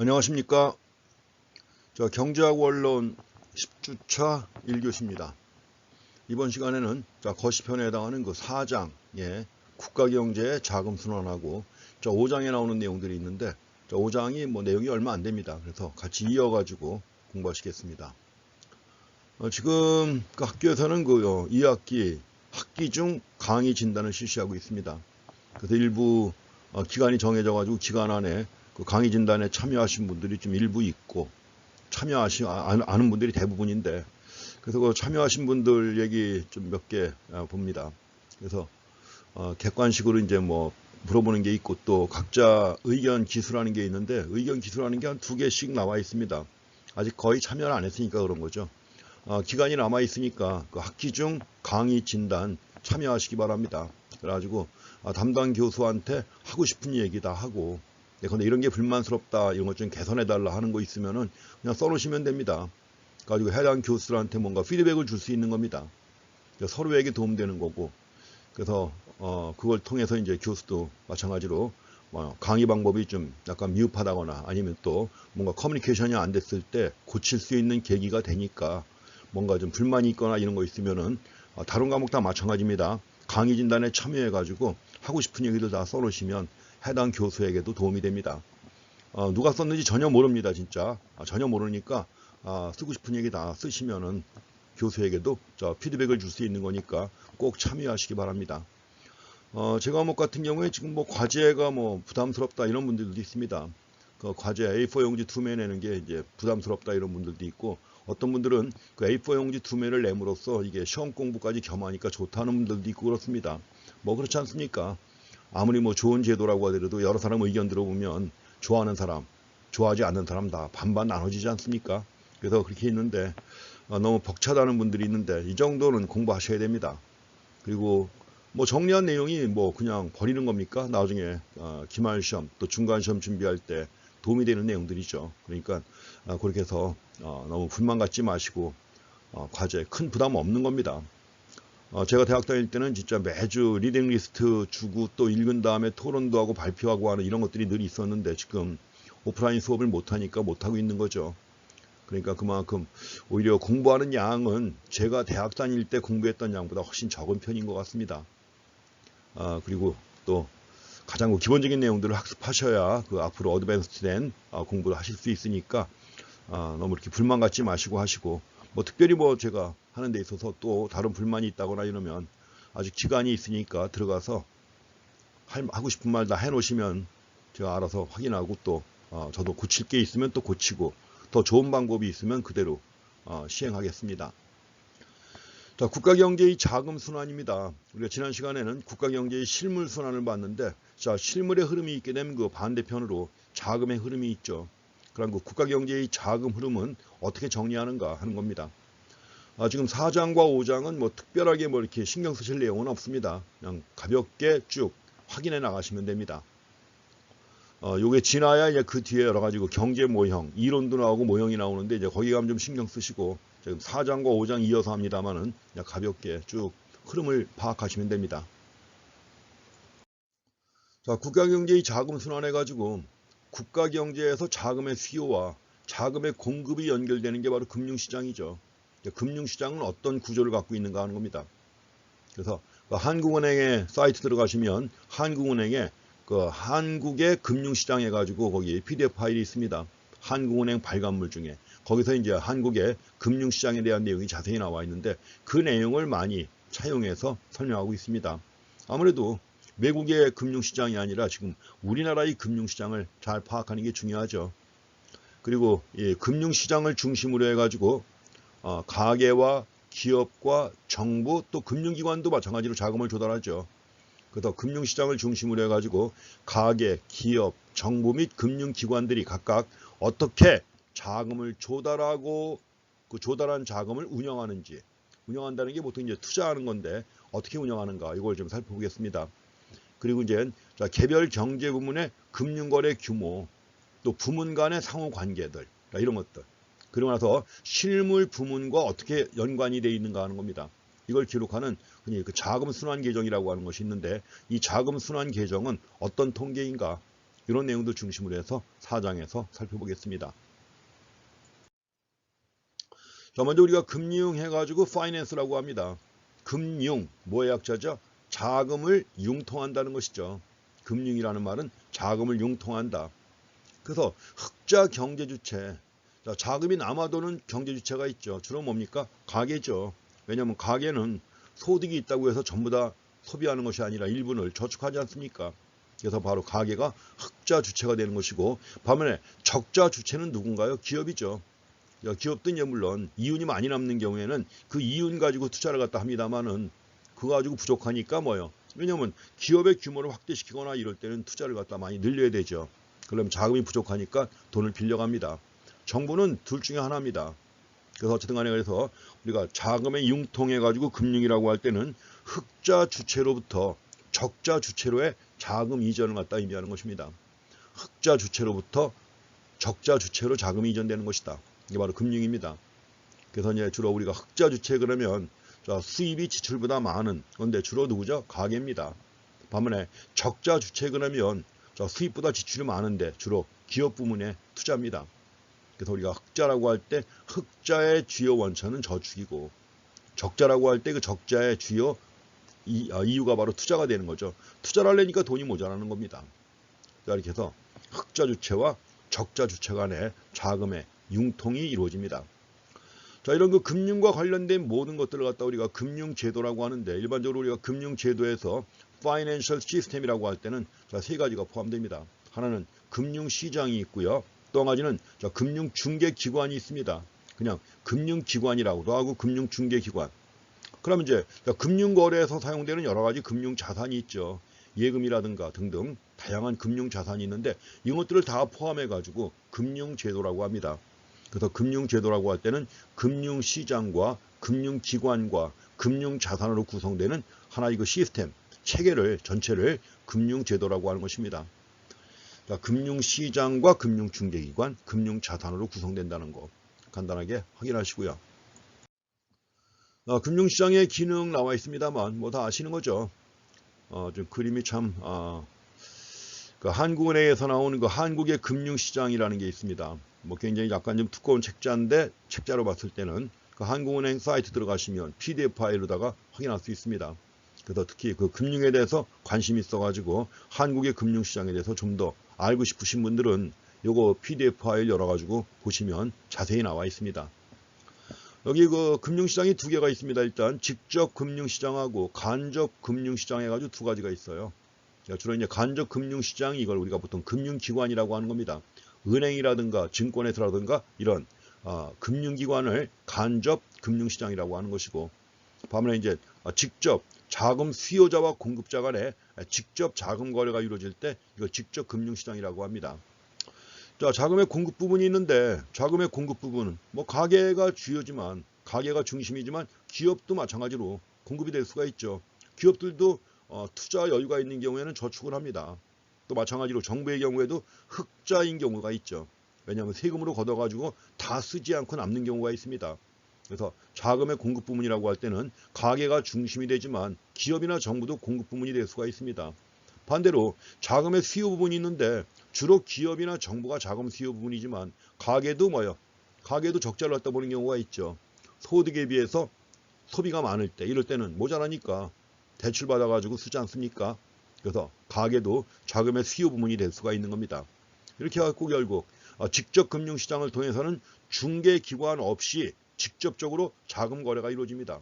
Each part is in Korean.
안녕하십니까. 경제학 원론 10주차 1교시입니다. 이번 시간에는 거시편에 해당하는 그 4장의 국가경제의 자금순환하고 5장에 나오는 내용들이 있는데 5장이 내용이 얼마 안 됩니다. 그래서 같이 이어가지고 공부하시겠습니다. 지금 학교에서는 2학기 학기 중 강의 진단을 실시하고 있습니다. 그래서 일부 기간이 정해져가지고 기간 안에 그 강의 진단에 참여하신 분들이 좀 일부 있고 참여하시 않은 분들이 대부분인데, 그래서 그 참여하신 분들 얘기 좀 몇 개 봅니다. 그래서 객관식으로 이제 물어보는 게 있고 또 각자 의견 기술하는 게 있는데, 의견 기술하는 게 한 2개씩 나와 있습니다. 아직 거의 참여를 안 했으니까 그런 거죠. 기간이 남아 있으니까 그 학기 중 강의 진단 참여하시기 바랍니다. 그래가지고 담당 교수한테 하고 싶은 얘기 다 하고, 근데 이런 게 불만스럽다, 이런 것 좀 개선해달라 하는 거 있으면은 그냥 써놓으시면 됩니다. 가지고 해당 교수들한테 뭔가 피드백을 줄 수 있는 겁니다. 서로에게 도움되는 거고, 그래서 그걸 통해서 이제 교수도 마찬가지로 강의 방법이 좀 약간 미흡하다거나 아니면 또 뭔가 커뮤니케이션이 안 됐을 때 고칠 수 있는 계기가 되니까, 뭔가 좀 불만이 있거나 이런 거 있으면은 다른 과목 다 마찬가지입니다. 강의 진단에 참여해 가지고 하고 싶은 얘기들 다 써놓으시면 해당 교수에게도 도움이 됩니다. 누가 썼는지 전혀 모릅니다. 진짜 전혀 모르니까 쓰고 싶은 얘기 다 쓰시면은 교수에게도 피드백을 줄 수 있는 거니까 꼭 참여하시기 바랍니다. 제 과목 같은 경우에 지금 과제가 부담스럽다 이런 분들도 있습니다. 그 과제 A4 용지 2매 내는 게 이제 부담스럽다 이런 분들도 있고, 어떤 분들은 그 A4 용지 2매를 내므로써 이게 시험 공부까지 겸하니까 좋다는 분들도 있고 그렇습니다. 그렇지 않습니까? 아무리 좋은 제도라고 하더라도 여러 사람 의견 들어보면 좋아하는 사람, 좋아하지 않는 사람 다 반반 나눠지지 않습니까? 그래서 그렇게 있는데 너무 벅차다는 분들이 있는데, 이 정도는 공부하셔야 됩니다. 그리고 정리한 내용이 그냥 버리는 겁니까? 나중에 기말 시험 또 중간 시험 준비할 때 도움이 되는 내용들이죠. 그러니까 그렇게 해서 너무 불만 갖지 마시고 과제에 큰 부담 없는 겁니다. 제가 대학 다닐 때는 진짜 매주 리딩 리스트 주고 또 읽은 다음에 토론도 하고 발표하고 하는 이런 것들이 늘 있었는데, 지금 오프라인 수업을 못하니까 못하고 있는 거죠. 그러니까 그만큼 오히려 공부하는 양은 제가 대학 다닐 때 공부했던 양보다 훨씬 적은 편인 것 같습니다. 그리고 또 가장 기본적인 내용들을 학습하셔야 그 앞으로 어드밴스된 공부를 하실 수 있으니까 너무 이렇게 불만 갖지 마시고 하시고, 특별히 제가 하는 데 있어서 또 다른 불만이 있다거나 이러면 아직 기간이 있으니까 들어가서 하고 싶은 말 다 해놓으시면 제가 알아서 확인하고 또 저도 고칠 게 있으면 또 고치고 더 좋은 방법이 있으면 그대로 시행하겠습니다. 자, 국가경제의 자금순환입니다. 우리가 지난 시간에는 국가경제의 실물순환을 봤는데, 자, 실물의 흐름이 있게 되면 그 반대편으로 자금의 흐름이 있죠. 그럼 그 국가경제의 자금 흐름은 어떻게 정리하는가 하는 겁니다. 지금 4장과 5장은 특별하게 이렇게 신경 쓰실 내용은 없습니다. 그냥 가볍게 쭉 확인해 나가시면 됩니다. 요게 지나야 이제 그 뒤에 여러 가지 경제 모형, 이론도 나오고 모형이 나오는데, 이제 거기 가면 좀 신경 쓰시고, 지금 4장과 5장 이어서 합니다만은 그냥 가볍게 쭉 흐름을 파악하시면 됩니다. 자, 국가경제의 자금 순환해 가지고 국가경제에서 자금의 수요와 자금의 공급이 연결되는 게 바로 금융시장이죠. 금융시장은 어떤 구조를 갖고 있는가 하는 겁니다. 그래서 한국은행의 사이트 들어가시면 한국은행에 한국의 금융시장 해가지고 거기 PDF 파일이 있습니다. 한국은행 발간물 중에 거기서 이제 한국의 금융시장에 대한 내용이 자세히 나와 있는데, 그 내용을 많이 차용해서 설명하고 있습니다. 아무래도 외국의 금융시장이 아니라 지금 우리나라의 금융시장을 잘 파악하는 게 중요하죠. 그리고 이 금융시장을 중심으로 해가지고 가계와 기업과 정부 또 금융기관도 마찬가지로 자금을 조달하죠. 그래서 금융시장을 중심으로 해가지고 가계, 기업, 정부 및 금융기관들이 각각 어떻게 자금을 조달하고 그 조달한 자금을 운영하는지, 운영한다는 게 보통 이제 투자하는 건데 어떻게 운영하는가 이걸 좀 살펴보겠습니다. 그리고 이제 개별 경제 부문의 금융거래 규모, 또 부문 간의 상호 관계들 이런 것들, 그리고 나서 실물 부문과 어떻게 연관이 되어 있는가 하는 겁니다. 이걸 기록하는 그 자금순환 계정이라고 하는 것이 있는데, 이 자금순환 계정은 어떤 통계인가, 이런 내용도 중심으로 해서 4장에서 살펴보겠습니다. 자, 먼저 우리가 금융 해가지고 파이낸스라고 합니다. 금융, 뭐의 약자죠? 자금을 융통한다는 것이죠. 금융이라는 말은 자금을 융통한다. 그래서 흑자 경제 주체, 자, 자금이 남아도는 경제 주체가 있죠. 주로 뭡니까? 가계죠. 왜냐하면 가계는 소득이 있다고 해서 전부 다 소비하는 것이 아니라 일부를 저축하지 않습니까? 그래서 바로 가계가 흑자 주체가 되는 것이고, 반면에 적자 주체는 누군가요? 기업이죠. 기업도 이제 물론 이윤이 많이 남는 경우에는 그 이윤 가지고 투자를 갖다 합니다만은 그거 가지고 부족하니까 뭐요? 왜냐하면 기업의 규모를 확대시키거나 이럴 때는 투자를 갖다 많이 늘려야 되죠. 그러면 자금이 부족하니까 돈을 빌려갑니다. 정부는 둘 중에 하나입니다. 그래서 어쨌든 간에 그래서 우리가 자금의 융통해 가지고 금융이라고 할 때는 흑자 주체로부터 적자 주체로의 자금 이전을 갖다 의미하는 것입니다. 흑자 주체로부터 적자 주체로 자금이 이전되는 것이다. 이게 바로 금융입니다. 그래서 이제 주로 우리가 흑자 주체 그러면 수입이 지출보다 많은, 그런데 주로 누구죠? 가계입니다. 반면에 적자 주체 그러면 수입보다 지출이 많은데 주로 기업 부문에 투자입니다. 그래서 우리가 흑자라고 할 때 흑자의 주요 원천은 저축이고, 적자라고 할 때 그 적자의 주요 이유가 바로 투자가 되는 거죠. 투자를 하려니까 돈이 모자라는 겁니다. 이렇게 해서 흑자 주체와 적자 주체 간의 자금의 융통이 이루어집니다. 자, 이런 그 금융과 관련된 모든 것들을 갖다 우리가 금융제도라고 하는데, 일반적으로 우리가 금융제도에서 Financial System이라고 할 때는 세 가지가 포함됩니다. 하나는 금융시장이 있고요. 또 한 가지는 금융중개기관이 있습니다. 그냥 금융기관이라고도 하고 금융중개기관. 그러면 이제 금융거래에서 사용되는 여러 가지 금융자산이 있죠. 예금이라든가 등등 다양한 금융자산이 있는데 이것들을 다 포함해가지고 금융제도라고 합니다. 그래서 금융제도라고 할 때는 금융시장과 금융기관과 금융자산으로 구성되는 하나의 그 시스템, 체계를 전체를 금융제도라고 하는 것입니다. 자, 금융시장과 금융중개기관, 금융자산으로 구성된다는 거 간단하게 확인하시고요. 금융시장의 기능 나와 있습니다만 뭐 다 아시는 거죠. 좀 그림이 참 그 한국은행에서 나오는 그 한국의 금융시장이라는 게 있습니다. 뭐 굉장히 약간 좀 두꺼운 책자인데 책자로 봤을 때는 그 한국은행 사이트 들어가시면 PDF 파일로다가 확인할 수 있습니다. 그래서 특히 그 금융에 대해서 관심이 있어가지고 한국의 금융시장에 대해서 좀 더 알고 싶으신 분들은 요거 PDF 파일 열어가지고 보시면 자세히 나와 있습니다. 여기 그 금융시장이 두 개가 있습니다. 일단 직접 금융시장하고 간접 금융시장 해가지고 두 가지가 있어요. 주로 이제 간접 금융시장, 이걸 우리가 보통 금융기관이라고 하는 겁니다. 은행이라든가 증권회사라든가 이런 금융기관을 간접 금융시장이라고 하는 것이고, 반면에 이제 직접 자금 수요자와 공급자 간에 직접 자금 거래가 이루어질 때 이걸 직접 금융시장이라고 합니다. 자, 자금의 공급 부분이 있는데 자금의 공급 부분은 뭐 가계가 주요지만, 가계가 중심이지만 기업도 마찬가지로 공급이 될 수가 있죠. 기업들도 투자 여유가 있는 경우에는 저축을 합니다. 또 마찬가지로 정부의 경우에도 흑자인 경우가 있죠. 왜냐하면 세금으로 걷어가지고 다 쓰지 않고 남는 경우가 있습니다. 그래서 자금의 공급 부문이라고 할 때는 가계가 중심이 되지만 기업이나 정부도 공급 부문이 될 수가 있습니다. 반대로 자금의 수요 부분이 있는데 주로 기업이나 정부가 자금 수요 부분이지만 가계도 뭐요? 가계도 적자를 갖다 보는 경우가 있죠. 소득에 비해서 소비가 많을 때, 이럴 때는 모자라니까 대출 받아가지고 쓰지 않습니까? 그래서 가계도 자금의 수요 부문이 될 수가 있는 겁니다. 이렇게 해갖고 결국 직접 금융시장을 통해서는 중개기관 없이 직접적으로 자금 거래가 이루어집니다.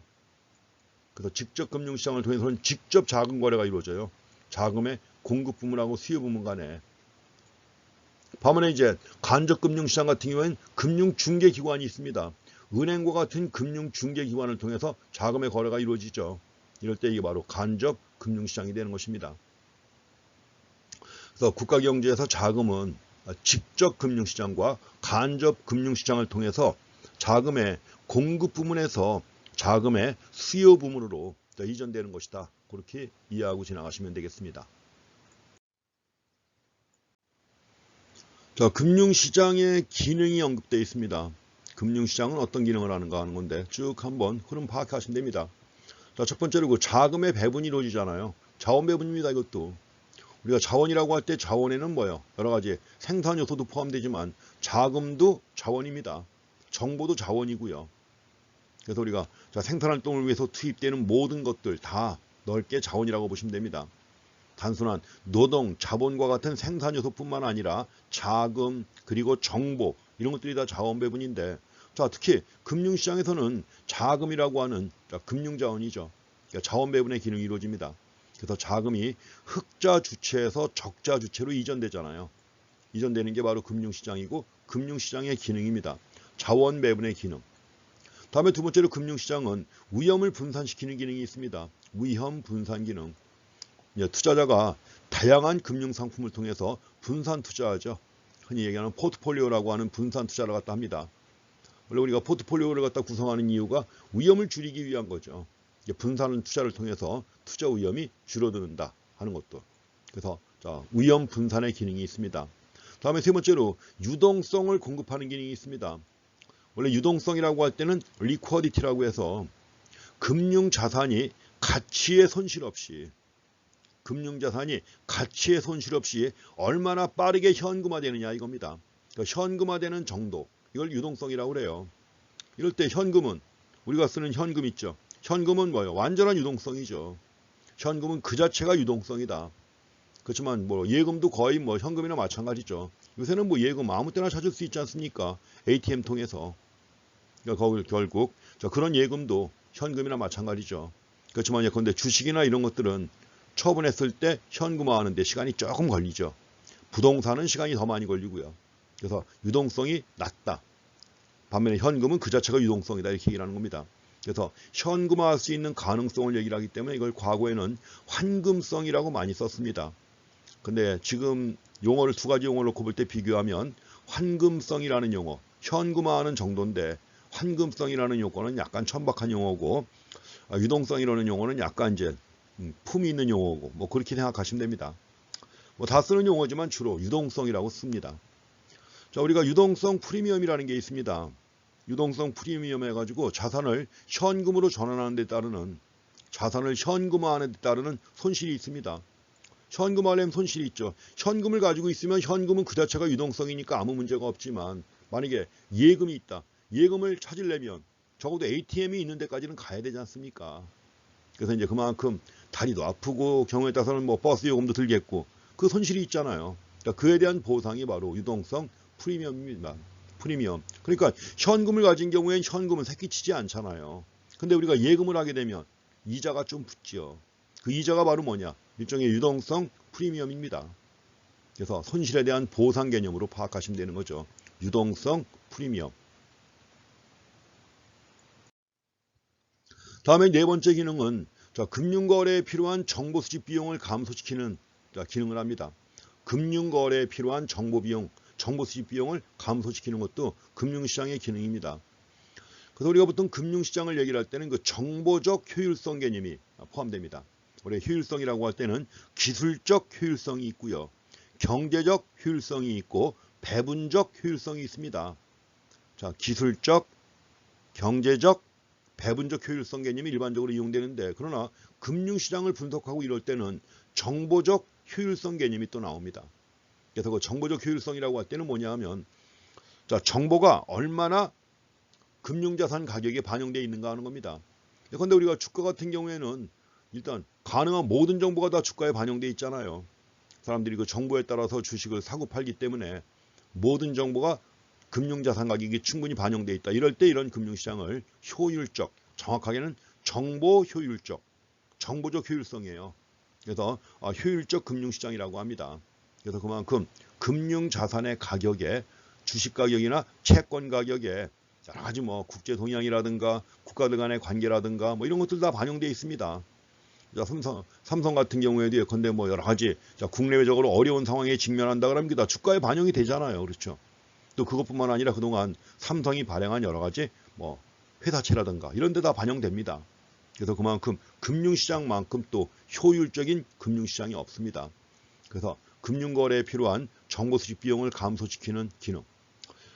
그래서 직접 금융시장을 통해서는 직접 자금 거래가 이루어져요. 자금의 공급 부문하고 수요 부문 간에. 반면에 이제 간접 금융시장 같은 경우에는 금융중개기관이 있습니다. 은행과 같은 금융중개기관을 통해서 자금의 거래가 이루어지죠. 이럴 때 이게 바로 간접 금융시장이 되는 것입니다. 그래서 국가경제에서 자금은 직접 금융시장과 간접 금융시장을 통해서 자금의 공급 부문에서 자금의 수요 부문으로 이전되는 것이다. 그렇게 이해하고 지나가시면 되겠습니다. 자, 금융시장의 기능이 언급되어 있습니다. 금융시장은 어떤 기능을 하는가 하는 건데 쭉 한번 흐름 파악하시면 됩니다. 자, 첫 번째로 그 자금의 배분이 이루어지잖아요. 자원 배분입니다. 이것도 우리가 자원이라고 할 때 자원에는 뭐예요? 여러 가지 생산 요소도 포함되지만 자금도 자원입니다. 정보도 자원이고요. 그래서 우리가 생산 활동을 위해서 투입되는 모든 것들 다 넓게 자원이라고 보시면 됩니다. 단순한 노동, 자본과 같은 생산 요소뿐만 아니라 자금, 그리고 정보 이런 것들이 다 자원 배분인데 특히 금융시장에서는 자금이라고 하는 금융자원이죠. 그러니까 자원 배분의 기능이 이루어집니다. 그래서 자금이 흑자 주체에서 적자 주체로 이전되잖아요. 이전되는 게 바로 금융시장이고 금융시장의 기능입니다. 자원 배분의 기능. 다음에 두 번째로 금융시장은 위험을 분산시키는 기능이 있습니다. 위험 분산 기능. 투자자가 다양한 금융상품을 통해서 분산 투자하죠. 흔히 얘기하는 포트폴리오라고 하는 분산 투자를 갖다 합니다. 원래 우리가 포트폴리오를 갖다 구성하는 이유가 위험을 줄이기 위한 거죠. 분산 투자를 통해서 투자 위험이 줄어든다 하는 것도. 그래서 위험 분산의 기능이 있습니다. 다음에 세 번째로 유동성을 공급하는 기능이 있습니다. 원래 유동성이라고 할 때는 리쿼디티라고 해서 금융자산이 가치의 손실 없이 얼마나 빠르게 현금화되느냐 이겁니다. 그러니까 현금화되는 정도, 이걸 유동성이라고 그래요. 이럴 때 현금은 우리가 쓰는 현금 있죠. 현금은 뭐예요? 완전한 유동성이죠. 현금은 그 자체가 유동성이다. 그렇지만 예금도 거의 현금이나 마찬가지죠. 요새는 예금 아무 때나 찾을 수 있지 않습니까? ATM 통해서. 그러니까 결국 그런 예금도 현금이나 마찬가지죠. 그렇지만 예컨대 주식이나 이런 것들은 처분했을 때 현금화하는데 시간이 조금 걸리죠. 부동산은 시간이 더 많이 걸리고요. 그래서 유동성이 낮다. 반면에 현금은 그 자체가 유동성이다 이렇게 얘기를 하는 겁니다. 그래서 현금화할 수 있는 가능성을 얘기를 하기 때문에 이걸 과거에는 환금성이라고 많이 썼습니다. 근데 지금 용어를 두 가지 용어를 놓고 볼 때 비교하면 환금성이라는 용어, 현금화하는 정도인데 환금성이라는 용어는 약간 천박한 용어고 유동성이라는 용어는 약간 이제 품이 있는 용어고 그렇게 생각하시면 됩니다. 다 쓰는 용어지만 주로 유동성이라고 씁니다. 우리가 유동성 프리미엄이라는 게 있습니다. 유동성 프리미엄 해가지고 자산을 현금으로 전환하는 데 따르는 자산을 현금화하는 데 따르는 손실이 있습니다. 현금화하려면 손실이 있죠. 현금을 가지고 있으면 현금은 그 자체가 유동성이니까 아무 문제가 없지만 만약에 예금이 있다. 예금을 찾으려면 적어도 ATM이 있는 데까지는 가야 되지 않습니까? 그래서 이제 그만큼 다리도 아프고 경우에 따라서는 버스 요금도 들겠고 그 손실이 있잖아요. 그러니까 그에 대한 보상이 바로 유동성 프리미엄입니다. 프리미엄. 그러니까 현금을 가진 경우엔 현금은 새끼치지 않잖아요. 근데 우리가 예금을 하게 되면 이자가 좀 붙죠. 그 이자가 바로 뭐냐? 일종의 유동성 프리미엄입니다. 그래서 손실에 대한 보상 개념으로 파악하시면 되는 거죠. 유동성 프리미엄. 다음에 네 번째 기능은 금융거래에 필요한 정보 수집 비용을 감소시키는 기능을 합니다. 금융거래에 필요한 정보 수집 비용을 감소시키는 것도 금융시장의 기능입니다. 그래서 우리가 보통 금융시장을 얘기를 할 때는 그 정보적 효율성 개념이 포함됩니다. 우리 효율성이라고 할 때는 기술적 효율성이 있고요. 경제적 효율성이 있고 배분적 효율성이 있습니다. 기술적, 경제적, 배분적 효율성 개념이 일반적으로 이용되는데 그러나 금융시장을 분석하고 이럴 때는 정보적 효율성 개념이 또 나옵니다. 그래서 그 정보적 효율성이라고 할 때는 뭐냐 하면 정보가 얼마나 금융자산 가격에 반영되어 있는가 하는 겁니다. 그런데 우리가 주가 같은 경우에는 일단 가능한 모든 정보가 다 주가에 반영되어 있잖아요. 사람들이 그 정보에 따라서 주식을 사고 팔기 때문에 모든 정보가 금융자산 가격이 충분히 반영되어 있다. 이럴 때 이런 금융시장을 효율적, 정확하게는 정보 효율적, 정보적 효율성이에요. 그래서 효율적 금융시장이라고 합니다. 그래서 그만큼 금융자산의 가격에 주식 가격이나 채권 가격에 여러 가지 국제 동향이라든가 국가들 간의 관계라든가 이런 것들 다 반영되어 있습니다. 삼성 같은 경우에도 예컨대 여러 가지 국내외적으로 어려운 상황에 직면한다 그러면 다 주가에 반영이 되잖아요. 그렇죠. 또 그것뿐만 아니라 그동안 삼성이 발행한 여러 가지 회사채라든가 이런 데 다 반영됩니다. 그래서 그만큼 금융시장만큼 또 효율적인 금융시장이 없습니다. 그래서 금융거래에 필요한 정보 수집 비용을 감소시키는 기능.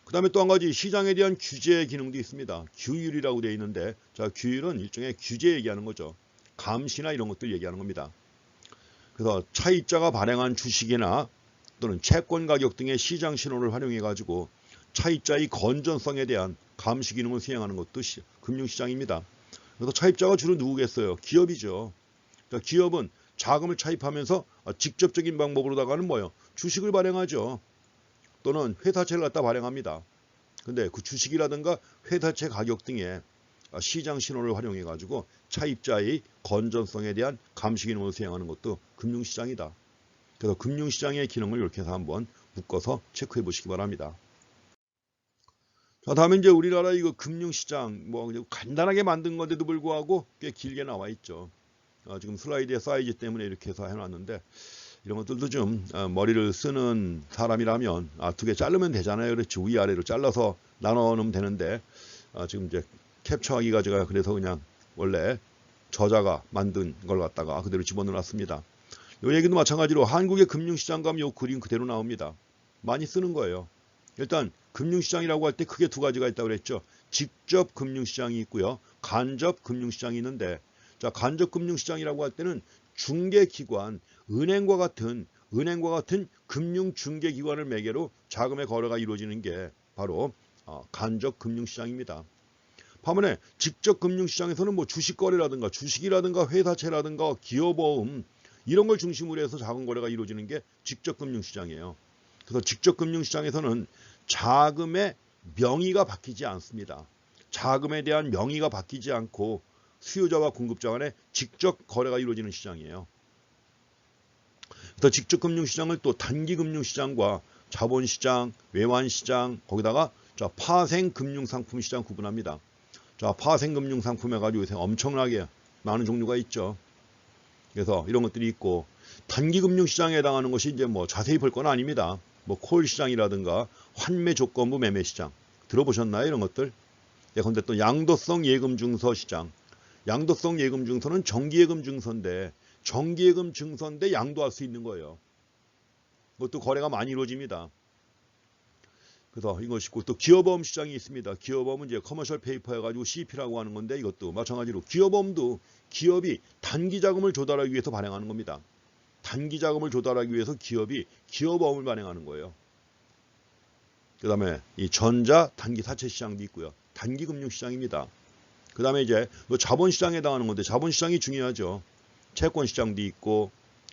그 다음에 또 한 가지 시장에 대한 규제 기능도 있습니다. 규율이라고 되어 있는데 규율은 일종의 규제 얘기하는 거죠. 감시나 이런 것들 얘기하는 겁니다. 그래서 차입자가 발행한 주식이나 또는 채권 가격 등의 시장 신호를 활용해 가지고 차입자의 건전성에 대한 감시 기능을 수행하는 것도 금융시장입니다. 그래서 차입자가 주로 누구겠어요? 기업이죠. 그러니까 기업은 자금을 차입하면서 직접적인 방법으로다가는 뭐예요? 주식을 발행하죠. 또는 회사채를 갖다 발행합니다. 근데 그 주식이라든가 회사채 가격 등의 시장 신호를 활용해 가지고 차입자의 건전성에 대한 감시 기능을 수행하는 것도 금융시장이다. 그래서 금융시장의 기능을 이렇게 해서 한번 묶어서 체크해 보시기 바랍니다. 자, 다음에 이제 우리나라 이거 금융시장 뭐 간단하게 만든 건데도 불구하고 꽤 길게 나와 있죠. 지금 슬라이드의 사이즈 때문에 이렇게 해서 해놨는데 이런 것들도 좀 머리를 쓰는 사람이라면 두 개 자르면 되잖아요. 그렇지, 위아래로 잘라서 나눠 놓으면 되는데 지금 이제 캡처하기가 제가 그래서 그냥 원래 저자가 만든 걸 갖다가 그대로 집어넣었습니다. 이 얘기도 마찬가지로 한국의 금융시장과 이 그림 그대로 나옵니다. 많이 쓰는 거예요. 일단 금융시장이라고 할 때 크게 두 가지가 있다고 그랬죠. 직접 금융시장이 있고요. 간접 금융시장이 있는데, 자, 간접 금융시장이라고 할 때는 중개기관, 은행과 같은 금융중개기관을 매개로 자금의 거래가 이루어지는 게 바로 간접 금융시장입니다. 반면에 직접 금융시장에서는 뭐 주식거래라든가 주식이라든가 회사채라든가 기업보험 이런 걸 중심으로 해서 자금 거래가 이루어지는 게 직접 금융시장이에요. 그래서 직접 금융시장에서는 자금의 명의가 바뀌지 않습니다. 자금에 대한 명의가 바뀌지 않고 수요자와 공급자 간에 직접 거래가 이루어지는 시장이에요. 그래서 직접 금융시장을 또 단기 금융시장과 자본시장, 외환시장, 거기다가 파생금융상품시장 구분합니다. 자, 파생금융상품 해가지고 요새 엄청나게 많은 종류가 있죠. 그래서 이런 것들이 있고, 단기 금융시장에 해당하는 것이 이제 뭐 자세히 볼 건 아닙니다. 뭐 콜시장이라든가 환매조건부 매매시장 들어보셨나요? 이런 것들. 그런데 또 양도성 예금증서 시장. 양도성 예금증서는 정기예금증서인데 정기예금증서인데 양도할 수 있는 거예요. 그것도 거래가 많이 이루어집니다. 그래서 이것이 있고, 또 기업보험 시장이 있습니다. 기업보험은 이제 커머셜 페이퍼 해가지고 CP라고 하는 건데, 이것도 마찬가지로 기업보험도 기업이 단기 자금을 조달하기 위해서 발행하는 겁니다. 단기 자금을 조달하기 위해서 기업이 기업보험을 발행하는 거예요. 그 다음에 이 전자 단기 사채 시장도 있고요. 단기 금융시장입니다. 그 다음에 이제 자본시장에 해당하는 건데, 자본시장이 중요하죠. 채권시장도 있고,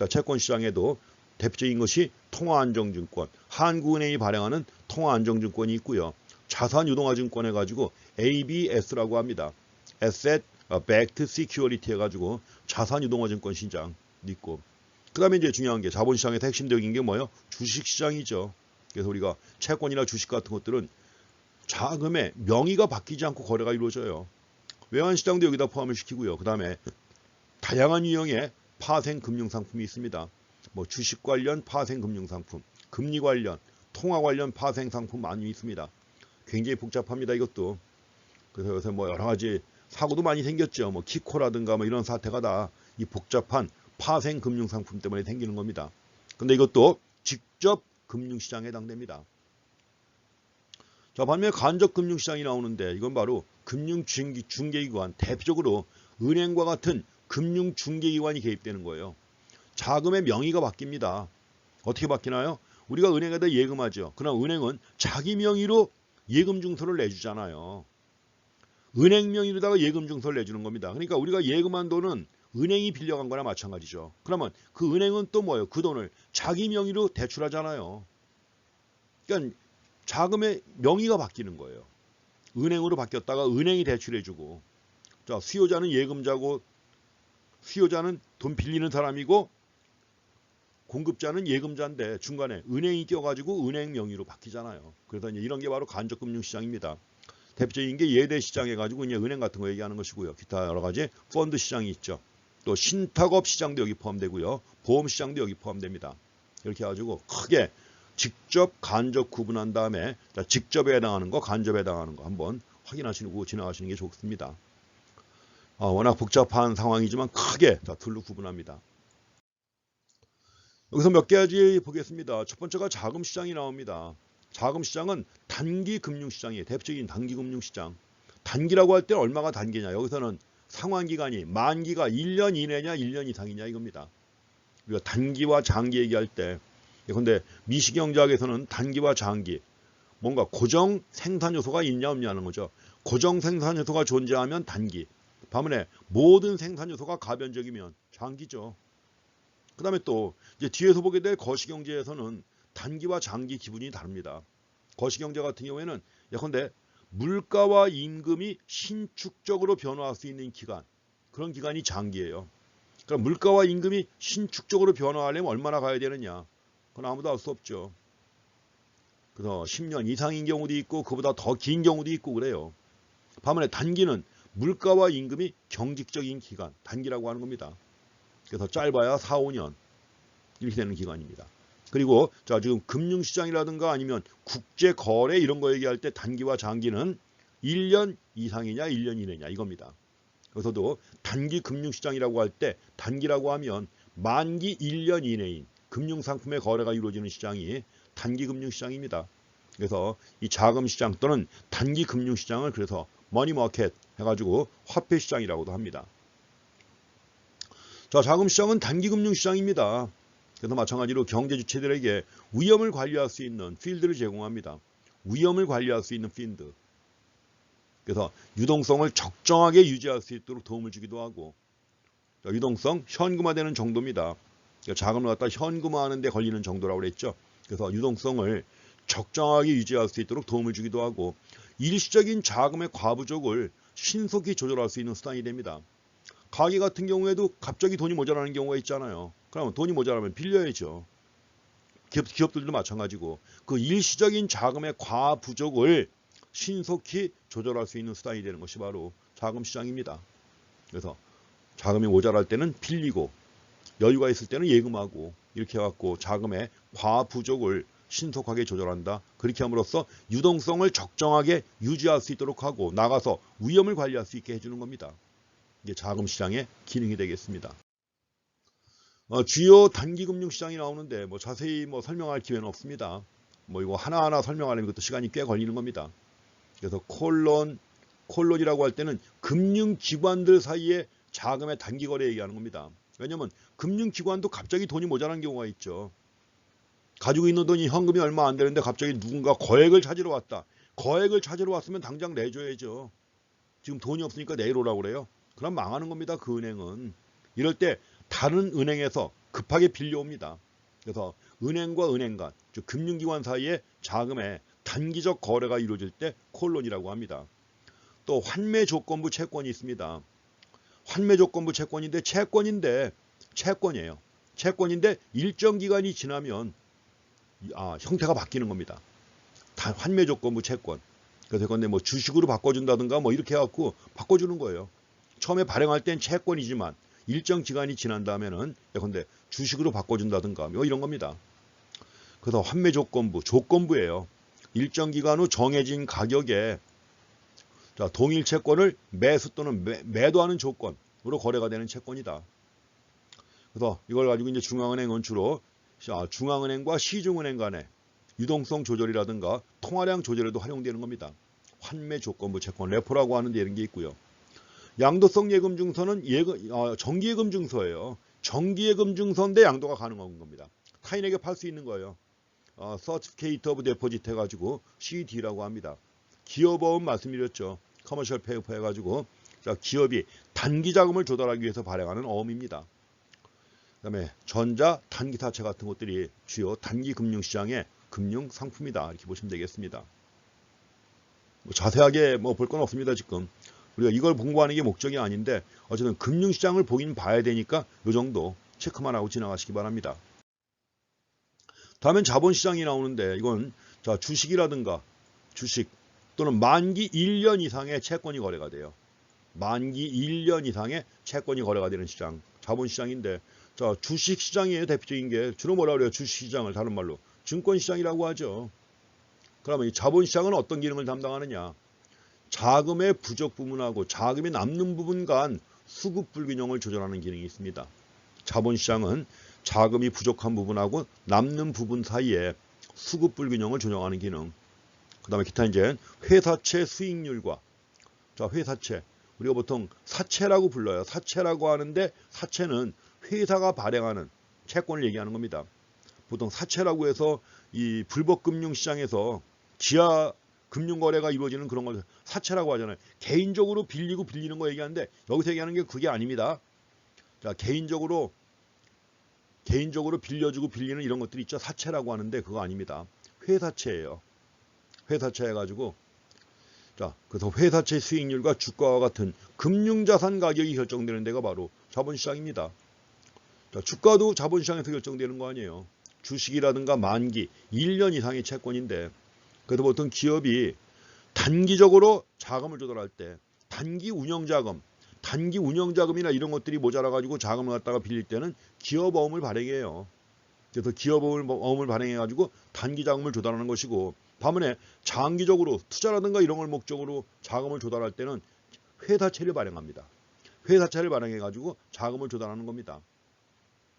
채권시장에도 대표적인 것이 통화안정증권, 한국은행이 발행하는 통화안정증권이 있고요. 자산유동화증권 해가지고 ABS라고 합니다. Asset Backed Security 해가지고 자산유동화증권 시장 있고, 그 다음에 이제 중요한 게 자본시장에서 핵심적인 게 뭐예요? 주식시장이죠. 그래서 우리가 채권이나 주식 같은 것들은 자금의 명의가 바뀌지 않고 거래가 이루어져요. 외환시장도 여기다 포함을 시키고요. 그 다음에 다양한 유형의 파생금융상품이 있습니다. 뭐 주식 관련 파생금융상품, 금리 관련, 통화 관련 파생상품 많이 있습니다. 굉장히 복잡합니다, 이것도. 그래서 요새 뭐 여러 가지 사고도 많이 생겼죠. 뭐 키코라든가 뭐 이런 사태가 다 이 복잡한 파생금융상품 때문에 생기는 겁니다. 근데 이것도 직접 금융시장에 해당됩니다. 자, 반면에 간접 금융시장이 나오는데, 이건 바로 금융중개기관, 대표적으로 은행과 같은 금융중개기관이 개입되는 거예요. 자금의 명의가 바뀝니다. 어떻게 바뀌나요? 우리가 은행에다 예금하죠. 그러나 은행은 자기 명의로 예금증서를 내주잖아요. 은행 명의로다가 예금증서를 내주는 겁니다. 그러니까 우리가 예금한 돈은 은행이 빌려간 거나 마찬가지죠. 그러면 그 은행은 또 뭐예요? 그 돈을 자기 명의로 대출하잖아요. 그러니까 자금의 명의가 바뀌는 거예요. 은행으로 바뀌었다가 은행이 대출해주고, 자, 수요자는 예금자고, 수요자는 돈 빌리는 사람이고, 공급자는 예금자인데 중간에 은행이 껴가지고 은행 명의로 바뀌잖아요. 그래서 이제 이런 게 바로 간접금융시장입니다. 대표적인 게 예대시장 해가지고 이제 은행 같은 거 얘기하는 것이고요. 기타 여러 가지 펀드 시장이 있죠. 또 신탁업 시장도 여기 포함되고요. 보험 시장도 여기 포함됩니다. 이렇게 해가지고 크게 직접, 간접 구분한 다음에 직접에 해당하는 거, 간접에 해당하는 거 한번 확인하시고 지나가시는 게 좋습니다. 워낙 복잡한 상황이지만 크게 둘로 구분합니다. 여기서 몇 가지 보겠습니다. 첫 번째가 자금시장이 나옵니다. 자금시장은 단기 금융시장이에요. 대표적인 단기 금융시장. 단기라고 할 때 얼마가 단기냐. 여기서는 상환기간이 만기가 1년 이내냐 1년 이상이냐 이겁니다. 우리가 단기와 장기 얘기할 때, 근데 미시경제학에서는 단기와 장기, 뭔가 고정 생산 요소가 있냐 없냐는 거죠. 고정 생산 요소가 존재하면 단기, 반면에 모든 생산 요소가 가변적이면 장기죠. 그 다음에 또 이제 뒤에서 보게 될 거시경제에서는 단기와 장기 기분이 다릅니다. 거시경제 같은 경우에는 예컨대 물가와 임금이 신축적으로 변화할 수 있는 기간, 그런 기간이 장기예요. 그럼 물가와 임금이 신축적으로 변화하려면 얼마나 가야 되느냐? 그건 아무도 알 수 없죠. 그래서 10년 이상인 경우도 있고 그보다 더 긴 경우도 있고 그래요. 반면에 단기는 물가와 임금이 경직적인 기간, 단기라고 하는 겁니다. 그래서 짧아야 4, 5년 이렇게 되는 기간입니다. 그리고 자 지금 금융시장이라든가 아니면 국제거래 이런 거 얘기할 때 단기와 장기는 1년 이상이냐 1년 이내냐 이겁니다. 그래서도 단기 금융시장이라고 할 때 단기라고 하면 만기 1년 이내인 금융상품의 거래가 이루어지는 시장이 단기 금융시장입니다. 그래서 이 자금시장 또는 단기 금융시장을 그래서 머니마켓 해가지고 화폐시장이라고도 합니다. 자, 자금시장은 단기 금융시장입니다. 그래서 마찬가지로 경제 주체들에게 위험을 관리할 수 있는 필드를 제공합니다. 위험을 관리할 수 있는 필드. 그래서 유동성을 적정하게 유지할 수 있도록 도움을 주기도 하고, 유동성 현금화되는 정도입니다. 자금을 갖다 현금화하는 데 걸리는 정도라고 그랬죠. 그래서 유동성을 적정하게 유지할 수 있도록 도움을 주기도 하고, 일시적인 자금의 과부족을 신속히 조절할 수 있는 수단이 됩니다. 가게 같은 경우에도 갑자기 돈이 모자라는 경우가 있잖아요. 그러면 돈이 모자라면 빌려야죠. 기업들도 마찬가지고 그 일시적인 자금의 과부족을 신속히 조절할 수 있는 수단이 되는 것이 바로 자금시장입니다. 그래서 자금이 모자랄 때는 빌리고 여유가 있을 때는 예금하고 이렇게 해갖고 자금의 과부족을 신속하게 조절한다. 그렇게 함으로써 유동성을 적정하게 유지할 수 있도록 하고 나가서 위험을 관리할 수 있게 해주는 겁니다. 이게 자금시장의 기능이 되겠습니다. 주요 단기금융시장이 나오는데 자세히 설명할 기회는 없습니다. 이거 하나하나 설명하려면 그것도 시간이 꽤 걸리는 겁니다. 그래서 콜론이라고 할 때는 금융기관들 사이에 자금의 단기 거래 얘기하는 겁니다. 왜냐하면 금융기관도 갑자기 돈이 모자란 경우가 있죠. 가지고 있는 돈이 현금이 얼마 안 되는데 갑자기 누군가 거액을 찾으러 왔다. 거액을 찾으러 왔으면 당장 내줘야죠. 지금 돈이 없으니까 내일 오라고 그래요. 그럼 망하는 겁니다. 그 은행은. 이럴 때 다른 은행에서 급하게 빌려옵니다. 그래서 은행과 은행 간, 즉 금융기관 사이에 자금의 단기적 거래가 이루어질 때 콜론이라고 합니다. 또 환매조건부 채권이 있습니다. 환매조건부 채권인데 채권이에요. 채권인데 일정 기간이 지나면 형태가 바뀌는 겁니다. 환매조건부 채권. 그래서 근데 주식으로 바꿔준다든가 이렇게 해갖고 바꿔주는 거예요. 처음에 발행할 땐 채권이지만 일정 기간이 지난 다음에는 예컨대 주식으로 바꿔준다든가 이런 겁니다. 그래서 환매조건부, 조건부예요. 일정 기간 후 정해진 가격에 동일 채권을 매수 또는 매도하는 조건으로 거래가 되는 채권이다. 그래서 이걸 가지고 이제 중앙은행은 주로 중앙은행과 시중은행 간의 유동성 조절이라든가 통화량 조절에도 활용되는 겁니다. 환매조건부 채권, 레포라고 하는데 이런 게 있고요. 양도성 예금증서는 정기예금증서예요. 정기예금증서인데 양도가 가능한 겁니다. 타인에게 팔 수 있는 거예요. Certificate of Deposit 해가지고 CD라고 합니다. 기업어음 말씀드렸죠. 커머셜 페이퍼 해가지고 기업이 단기 자금을 조달하기 위해서 발행하는 어음입니다. 그 다음에 전자, 단기사채 같은 것들이 주요 단기 금융시장의 금융상품이다. 이렇게 보시면 되겠습니다. 자세하게 볼 건 없습니다. 지금 우리가 이걸 공부하는 게 목적이 아닌데 어쨌든 금융시장을 보긴 봐야 되니까 이 정도 체크만 하고 지나가시기 바랍니다. 다음엔 자본시장이 나오는데 이건 주식이라든가 주식 또는 만기 1년 이상의 채권이 거래가 돼요. 만기 1년 이상의 채권이 거래가 되는 시장, 자본시장인데 주식시장이에요. 대표적인 게 주로 뭐라 그래요? 주식시장을 다른 말로 증권시장이라고 하죠. 그러면 이 자본시장은 어떤 기능을 담당하느냐? 자금의 부족 부분하고 자금이 남는 부분 간 수급 불균형을 조절하는 기능이 있습니다. 자본시장은 자금이 부족한 부분하고 남는 부분 사이에 수급 불균형을 조정하는 기능. 그 다음에 기타 이제 회사채 수익률과 회사채 우리가 보통 사채라고 불러요. 사채라고 하는데 사채는 회사가 발행하는 채권을 얘기하는 겁니다. 보통 사채라고 해서 이 불법 금융 시장에서 지하 금융 거래가 이루어지는 그런 걸 사채라고 하잖아요. 개인적으로 빌리고 빌리는 거 얘기하는데 여기서 얘기하는 게 그게 아닙니다. 자, 개인적으로 빌려주고 빌리는 이런 것들이 있죠. 사채라고 하는데 그거 아닙니다. 회사채예요. 회사채 해가지고 자, 그래서 회사채 수익률과 주가와 같은 금융자산 가격이 결정되는 데가 바로 자본시장입니다. 자, 주가도 자본시장에서 결정되는 거 아니에요. 주식이라든가 만기 1년 이상의 채권인데 그래서 보통 기업이 단기적으로 자금을 조달할 때 단기 운영자금이나 이런 것들이 모자라가지고 자금을 갖다가 빌릴 때는 기업어음을 발행해요. 그래서 기업어음을 발행해가지고 단기 자금을 조달하는 것이고 반면에 장기적으로 투자라든가 이런 걸 목적으로 자금을 조달할 때는 회사채를 발행합니다. 회사채를 발행해가지고 자금을 조달하는 겁니다.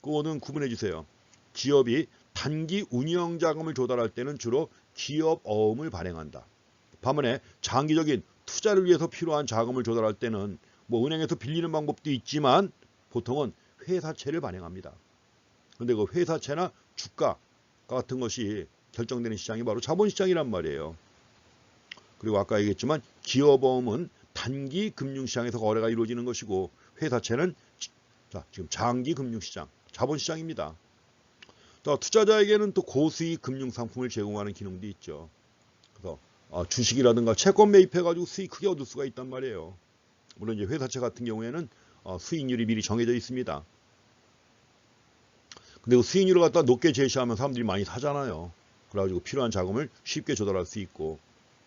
그거는 구분해 주세요. 기업이 단기 운영 자금을 조달할 때는 주로 기업어음을 발행한다. 반면에 장기적인 투자를 위해서 필요한 자금을 조달할 때는 뭐 은행에서 빌리는 방법도 있지만 보통은 회사채를 발행합니다. 그런데 그 회사채나 주가 같은 것이 결정되는 시장이 바로 자본시장이란 말이에요. 그리고 아까 얘기했지만 기업어음은 단기 금융시장에서 거래가 이루어지는 것이고 회사채는 지금 장기 금융시장, 자본시장입니다. 투자자에게는 또 고수익 금융상품을 제공하는 기능도 있죠. 그래서 주식이라든가 채권 매입해가지고 수익 크게 얻을 수가 있단 말이에요. 물론 이제 회사채 같은 경우에는 수익률이 미리 정해져 있습니다. 근데 그 수익률을 갖다 높게 제시하면 사람들이 많이 사잖아요. 그래가지고 필요한 자금을 쉽게 조달할 수 있고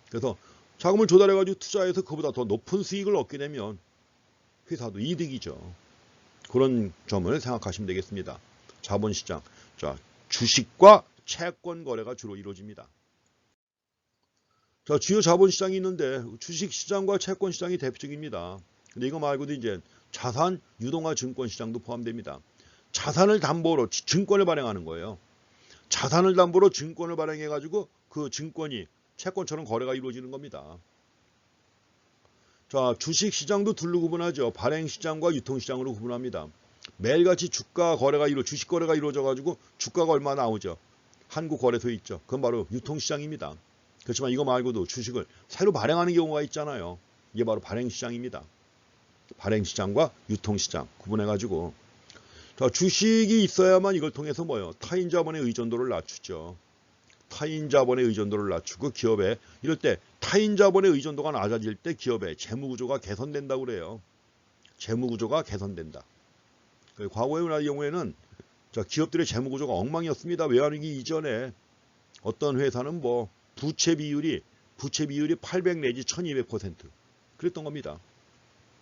그래서 자금을 조달해가지고 투자해서 그보다 더 높은 수익을 얻게 되면 회사도 이득이죠. 그런 점을 생각하시면 되겠습니다. 자본시장. 자, 주식과 채권 거래가 주로 이루어집니다. 자, 주요 자본시장이 있는데 주식시장과 채권시장이 대표적입니다. 근데 이거 말고도 이제 자산, 유동화 증권시장도 포함됩니다. 자산을 담보로 증권을 발행하는 거예요. 자산을 담보로 증권을 발행해가지고 그 증권이 채권처럼 거래가 이루어지는 겁니다. 자, 주식시장도 둘로 구분하죠. 발행시장과 유통시장으로 구분합니다. 매일같이 주식 거래가 이루어져가지고 주가가 얼마 나오죠. 한국거래소에 있죠. 그건 바로 유통시장입니다. 그렇지만 이거 말고도 주식을 새로 발행하는 경우가 있잖아요. 이게 바로 발행시장입니다. 발행시장과 유통시장 구분해가지고 자, 주식이 있어야만 이걸 통해서 뭐예요? 타인 자본의 의존도를 낮추죠. 타인 자본의 의존도를 낮추고 기업에 이럴 때 타인 자본의 의존도가 낮아질 때 기업의 재무구조가 개선된다고 그래요. 재무구조가 개선된다. 과거의 경우에는 기업들의 재무구조가 엉망이었습니다. 외환위기 이전에 어떤 회사는 뭐 부채 비율이 800 내지 1200% 그랬던 겁니다.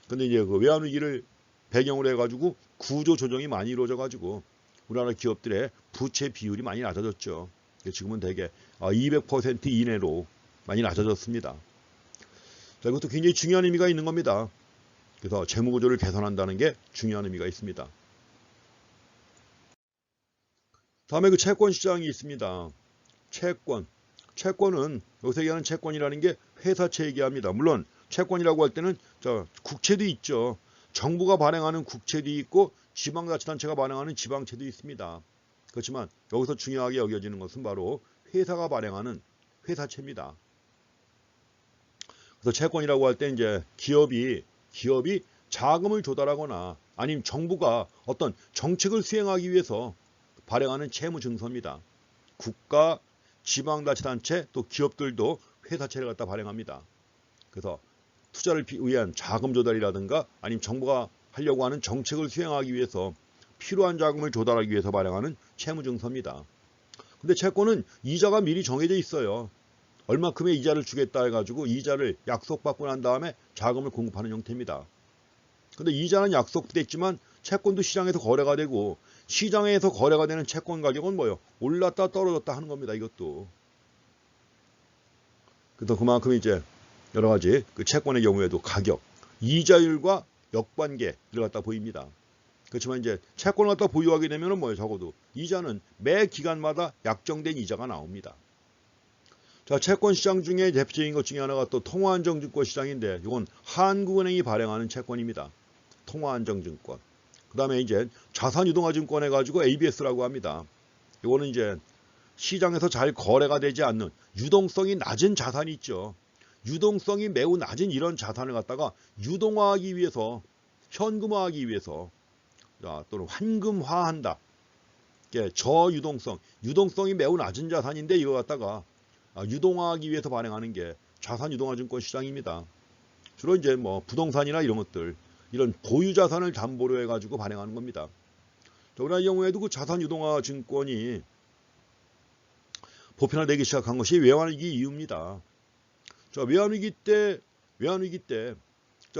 근데 이제 그 외환위기를 배경으로 해가지고 구조 조정이 많이 이루어져가지고 우리나라 기업들의 부채 비율이 많이 낮아졌죠. 지금은 대개 200% 이내로 많이 낮아졌습니다. 자, 이것도 굉장히 중요한 의미가 있는 겁니다. 그래서 재무구조를 개선한다는 게 중요한 의미가 있습니다. 다음에 그 채권 시장이 있습니다. 채권은 여기서 얘기하는 채권이라는 게 회사채 얘기합니다. 물론 채권이라고 할 때는 국채도 있죠. 정부가 발행하는 국채도 있고 지방자치단체가 발행하는 지방채도 있습니다. 그렇지만 여기서 중요하게 여겨지는 것은 바로 회사가 발행하는 회사채입니다. 그래서 채권이라고 할 때 이제 기업이 자금을 조달하거나 아니면 정부가 어떤 정책을 수행하기 위해서 발행하는 채무증서입니다. 국가, 지방자치단체 또 기업들도 회사채를 갖다 발행합니다. 그래서 투자를 위한 자금 조달이라든가 아니면 정부가 하려고 하는 정책을 수행하기 위해서 필요한 자금을 조달하기 위해서 발행하는 채무증서입니다. 근데 채권은 이자가 미리 정해져 있어요. 얼마큼의 이자를 주겠다 해가지고 이자를 약속받고 난 다음에 자금을 공급하는 형태입니다. 근데 이자는 약속됐지만 채권도 시장에서 거래가 되고 시장에서 거래가 되는 채권 가격은 뭐예요? 올랐다 떨어졌다 하는 겁니다. 이것도. 그래서 그만큼 이제 여러 가지 그 채권의 경우에도 가격, 이자율과 역관계를 갖다 보입니다. 그렇지만 이제 채권을 갖다 보유하게 되면은 뭐예요? 적어도 이자는 매 기간마다 약정된 이자가 나옵니다. 자, 채권 시장 중에 대표적인 것 중에 하나가 또 통화안정증권 시장인데 이건 한국은행이 발행하는 채권입니다. 통화안정증권. 그 다음에 이제 자산유동화증권 해가지고 ABS라고 합니다. 이거는 이제 시장에서 잘 거래가 되지 않는 유동성이 낮은 자산이 있죠. 유동성이 매우 낮은 이런 자산을 갖다가 유동화하기 위해서, 현금화하기 위해서, 또는 환금화한다. 저유동성, 유동성이 매우 낮은 자산인데 이거 갖다가 유동화하기 위해서 발행하는 게 자산유동화증권 시장입니다. 주로 이제 뭐 부동산이나 이런 것들, 이런 보유자산을 담보로 해가지고 발행하는 겁니다. 우리나라 경우에도 그 자산유동화증권이 보편화되기 시작한 것이 외환위기 이후입니다. 외환위기 때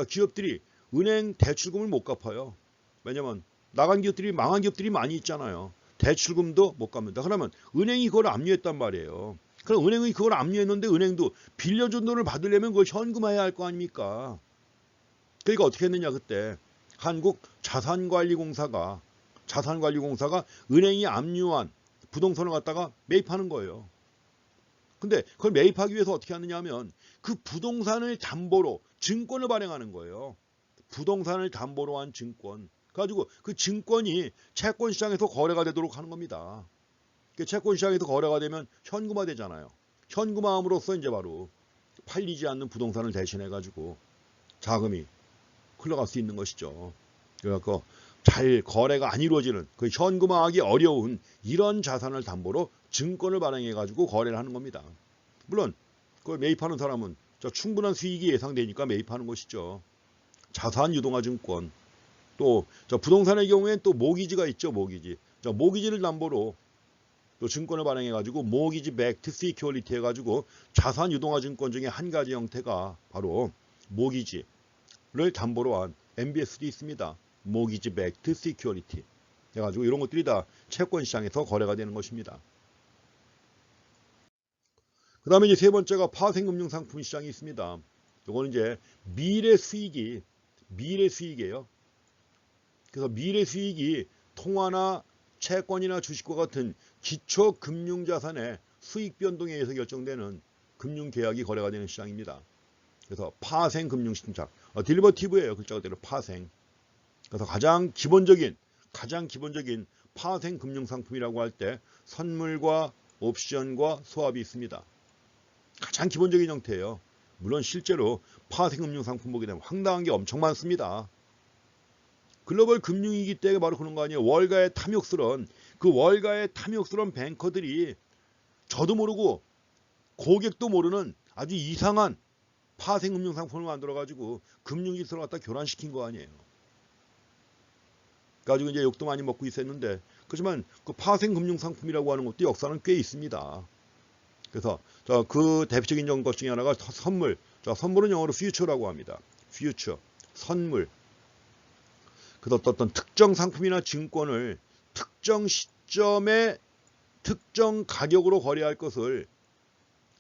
기업들이 은행 대출금을 못 갚아요. 왜냐면 나간 기업들이, 망한 기업들이 많이 있잖아요. 대출금도 못 갚는다. 그러면 은행이 그걸 압류했단 말이에요. 그럼 은행이 그걸 압류했는데 은행도 빌려준 돈을 받으려면 그걸 현금화해야 할 거 아닙니까? 그러니까 어떻게 했느냐, 그때 한국 자산관리공사가 은행이 압류한 부동산을 갖다가 매입하는 거예요. 근데 그걸 매입하기 위해서 어떻게 하느냐 하면 그 부동산을 담보로 증권을 발행하는 거예요. 부동산을 담보로 한 증권. 그래가지고 그 증권이 채권시장에서 거래가 되도록 하는 겁니다. 채권시장에서 거래가 되면 현금화 되잖아요. 현금화함으로써 이제 바로 팔리지 않는 부동산을 대신해가지고 자금이 흘러갈 수 있는 것이죠. 그래서 잘 거래가 안 이루어지는, 그 현금화하기 어려운 이런 자산을 담보로 증권을 발행해가지고 거래를 하는 겁니다. 물론 그걸 매입하는 사람은 충분한 수익이 예상되니까 매입하는 것이죠. 자산유동화증권. 또 부동산의 경우에는 또 모기지가 있죠. 모기지를 담보로 또 증권을 발행해가지고 모기지 백트 시큐리티 해가지고 자산유동화증권 중에 한 가지 형태가 바로 모기지를 담보로 한 MBS도 있습니다. 모기지 백트 시큐리티 해가지고 이런 것들이 다 채권시장에서 거래가 되는 것입니다. 그 다음에 이제 세 번째가 파생금융상품 시장이 있습니다. 이거는 이제 미래 수익이에요. 그래서 미래 수익이 통화나 채권이나 주식과 같은 기초 금융자산의 수익 변동에 의해서 결정되는 금융계약이 거래가 되는 시장입니다. 그래서 파생금융시장, 딜버티브예요. 글자 그대로 파생. 그래서 가장 기본적인 파생금융상품이라고 할 때 선물과 옵션과 스왑이 있습니다. 가장 기본적인 형태예요. 물론 실제로 파생금융상품 보게 되면 황당한 게 엄청 많습니다. 글로벌 금융위기 때 바로 그런 거 아니에요. 월가의 탐욕스러운 뱅커들이 저도 모르고 고객도 모르는 아주 이상한 파생금융상품을 만들어가지고 금융기술을 갖다 교란시킨 거 아니에요. 가지고 이제 욕도 많이 먹고 있었는데, 그렇지만 그 파생금융상품이라고 하는 것도 역사는 꽤 있습니다. 그래서 그 대표적인 것 중에 하나가 선물. 선물은 영어로 future라고 합니다. future, 선물. 그래서 어떤 특정 상품이나 증권을 특정 시점에 특정 가격으로 거래할 것을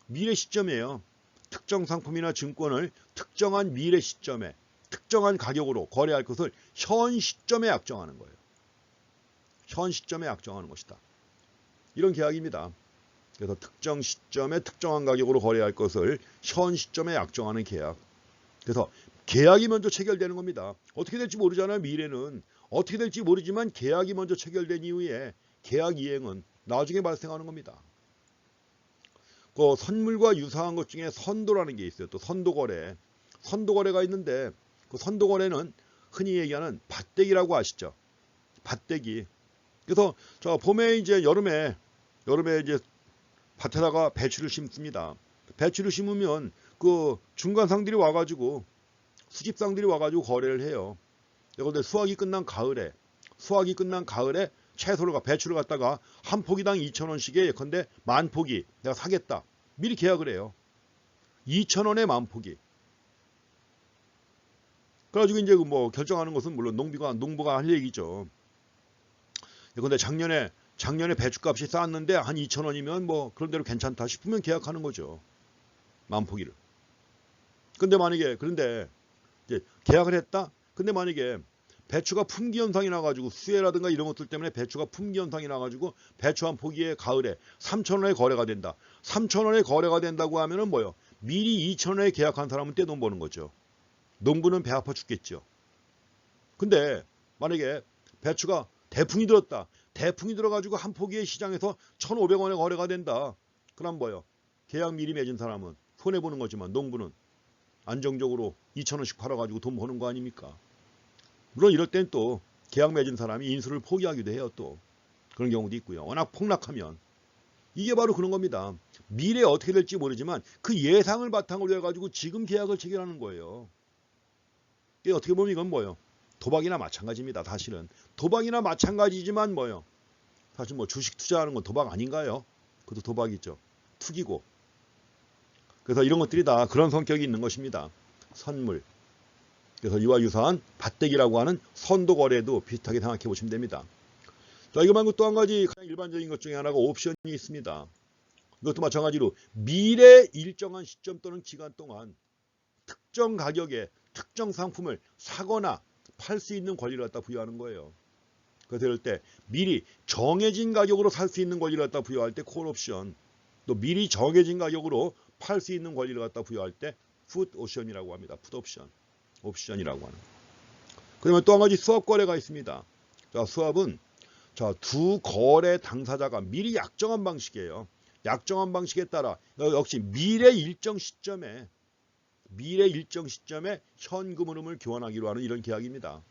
미래 시점이에요. 특정 상품이나 증권을 특정한 미래 시점에 특정한 가격으로 거래할 것을 현 시점에 약정하는 거예요. 현 시점에 약정하는 것이다. 이런 계약입니다. 그래서 특정 시점에 특정한 가격으로 거래할 것을 현 시점에 약정하는 계약. 그래서 계약이 먼저 체결되는 겁니다. 어떻게 될지 모르잖아요. 미래는. 어떻게 될지 모르지만 계약이 먼저 체결된 이후에 계약 이행은 나중에 발생하는 겁니다. 그 선물과 유사한 것 중에 선도라는 게 있어요. 또 선도거래. 선도거래가 있는데 그 선도거래는 흔히 얘기하는 밭대기라고 아시죠? 밭대기. 그래서 봄에 이제 여름에 이제 밭에다가 배추를 심습니다. 배추를 심으면 그 중간상들이 와가지고 수집상들이 와가지고 거래를 해요. 그런데 수확이 끝난 가을에 채소를 배추를 갖다가 한 포기당 2,000원씩에 예컨대 만 포기 내가 사겠다. 미리 계약을 해요. 2,000원에 만 포기. 그래가지고 이제 뭐 결정하는 것은 물론 농부가 할 얘기죠. 근데 작년에 배추값이 쌌는데 한 2,000원이면 뭐 그런 대로 괜찮다 싶으면 계약하는 거죠. 만 포기를. 그런데 이제 계약을 했다. 근데 만약에 배추가 품귀 현상이 나가지고 수해라든가 이런 것들 때문에 배추가 품귀 현상이 나가지고 배추 한 포기에 가을에 3,000원에 거래가 된다. 3,000원에 거래가 된다고 하면은 뭐요? 미리 2,000원에 계약한 사람은 떼돈 버는 거죠. 농부는 배 아파 죽겠죠. 근데 만약에 배추가 대풍이 들었다. 대풍이 들어가지고 한 포기의 시장에서 1,500원에 거래가 된다. 그럼 뭐요? 계약 미리 맺은 사람은 손해보는 거지만 농부는 안정적으로 2,000원씩 팔아가지고 돈 버는 거 아닙니까? 물론 이럴 땐 또 계약 맺은 사람이 인수를 포기하기도 해요. 또 그런 경우도 있고요. 워낙 폭락하면 이게 바로 그런 겁니다. 미래에 어떻게 될지 모르지만 그 예상을 바탕으로 해가지고 지금 계약을 체결하는 거예요. 이게 어떻게 보면 이건 뭐예요? 도박이나 마찬가지입니다. 사실은 도박이나 마찬가지지만 뭐예요? 사실 뭐 주식 투자하는 건 도박 아닌가요? 그것도 도박이죠. 투기고. 그래서 이런 것들이 다 그런 성격이 있는 것입니다. 선물. 그래서 이와 유사한 밭대기라고 하는 선도 거래도 비슷하게 생각해 보시면 됩니다. 자, 이거 말고 또 한 가지 가장 일반적인 것 중에 하나가 옵션이 있습니다. 이것도 마찬가지로 미래 일정한 시점 또는 기간 동안 특정 가격에 특정 상품을 사거나 팔 수 있는 권리를 갖다 부여하는 거예요. 그래서 이럴 때 미리 정해진 가격으로 살 수 있는 권리를 갖다 부여할 때 콜옵션, 또 미리 정해진 가격으로 팔 수 있는 권리를 갖다 부여할 때 풋옵션이라고 합니다. 풋옵션, 옵션이라고 하는. 그러면 또 한 가지 수합 거래가 있습니다. 자, 수합은 두 거래 당사자가 미리 약정한 방식이에요. 약정한 방식에 따라 역시 미래 일정 시점에 현금 흐름을 교환하기로 하는 이런 계약입니다.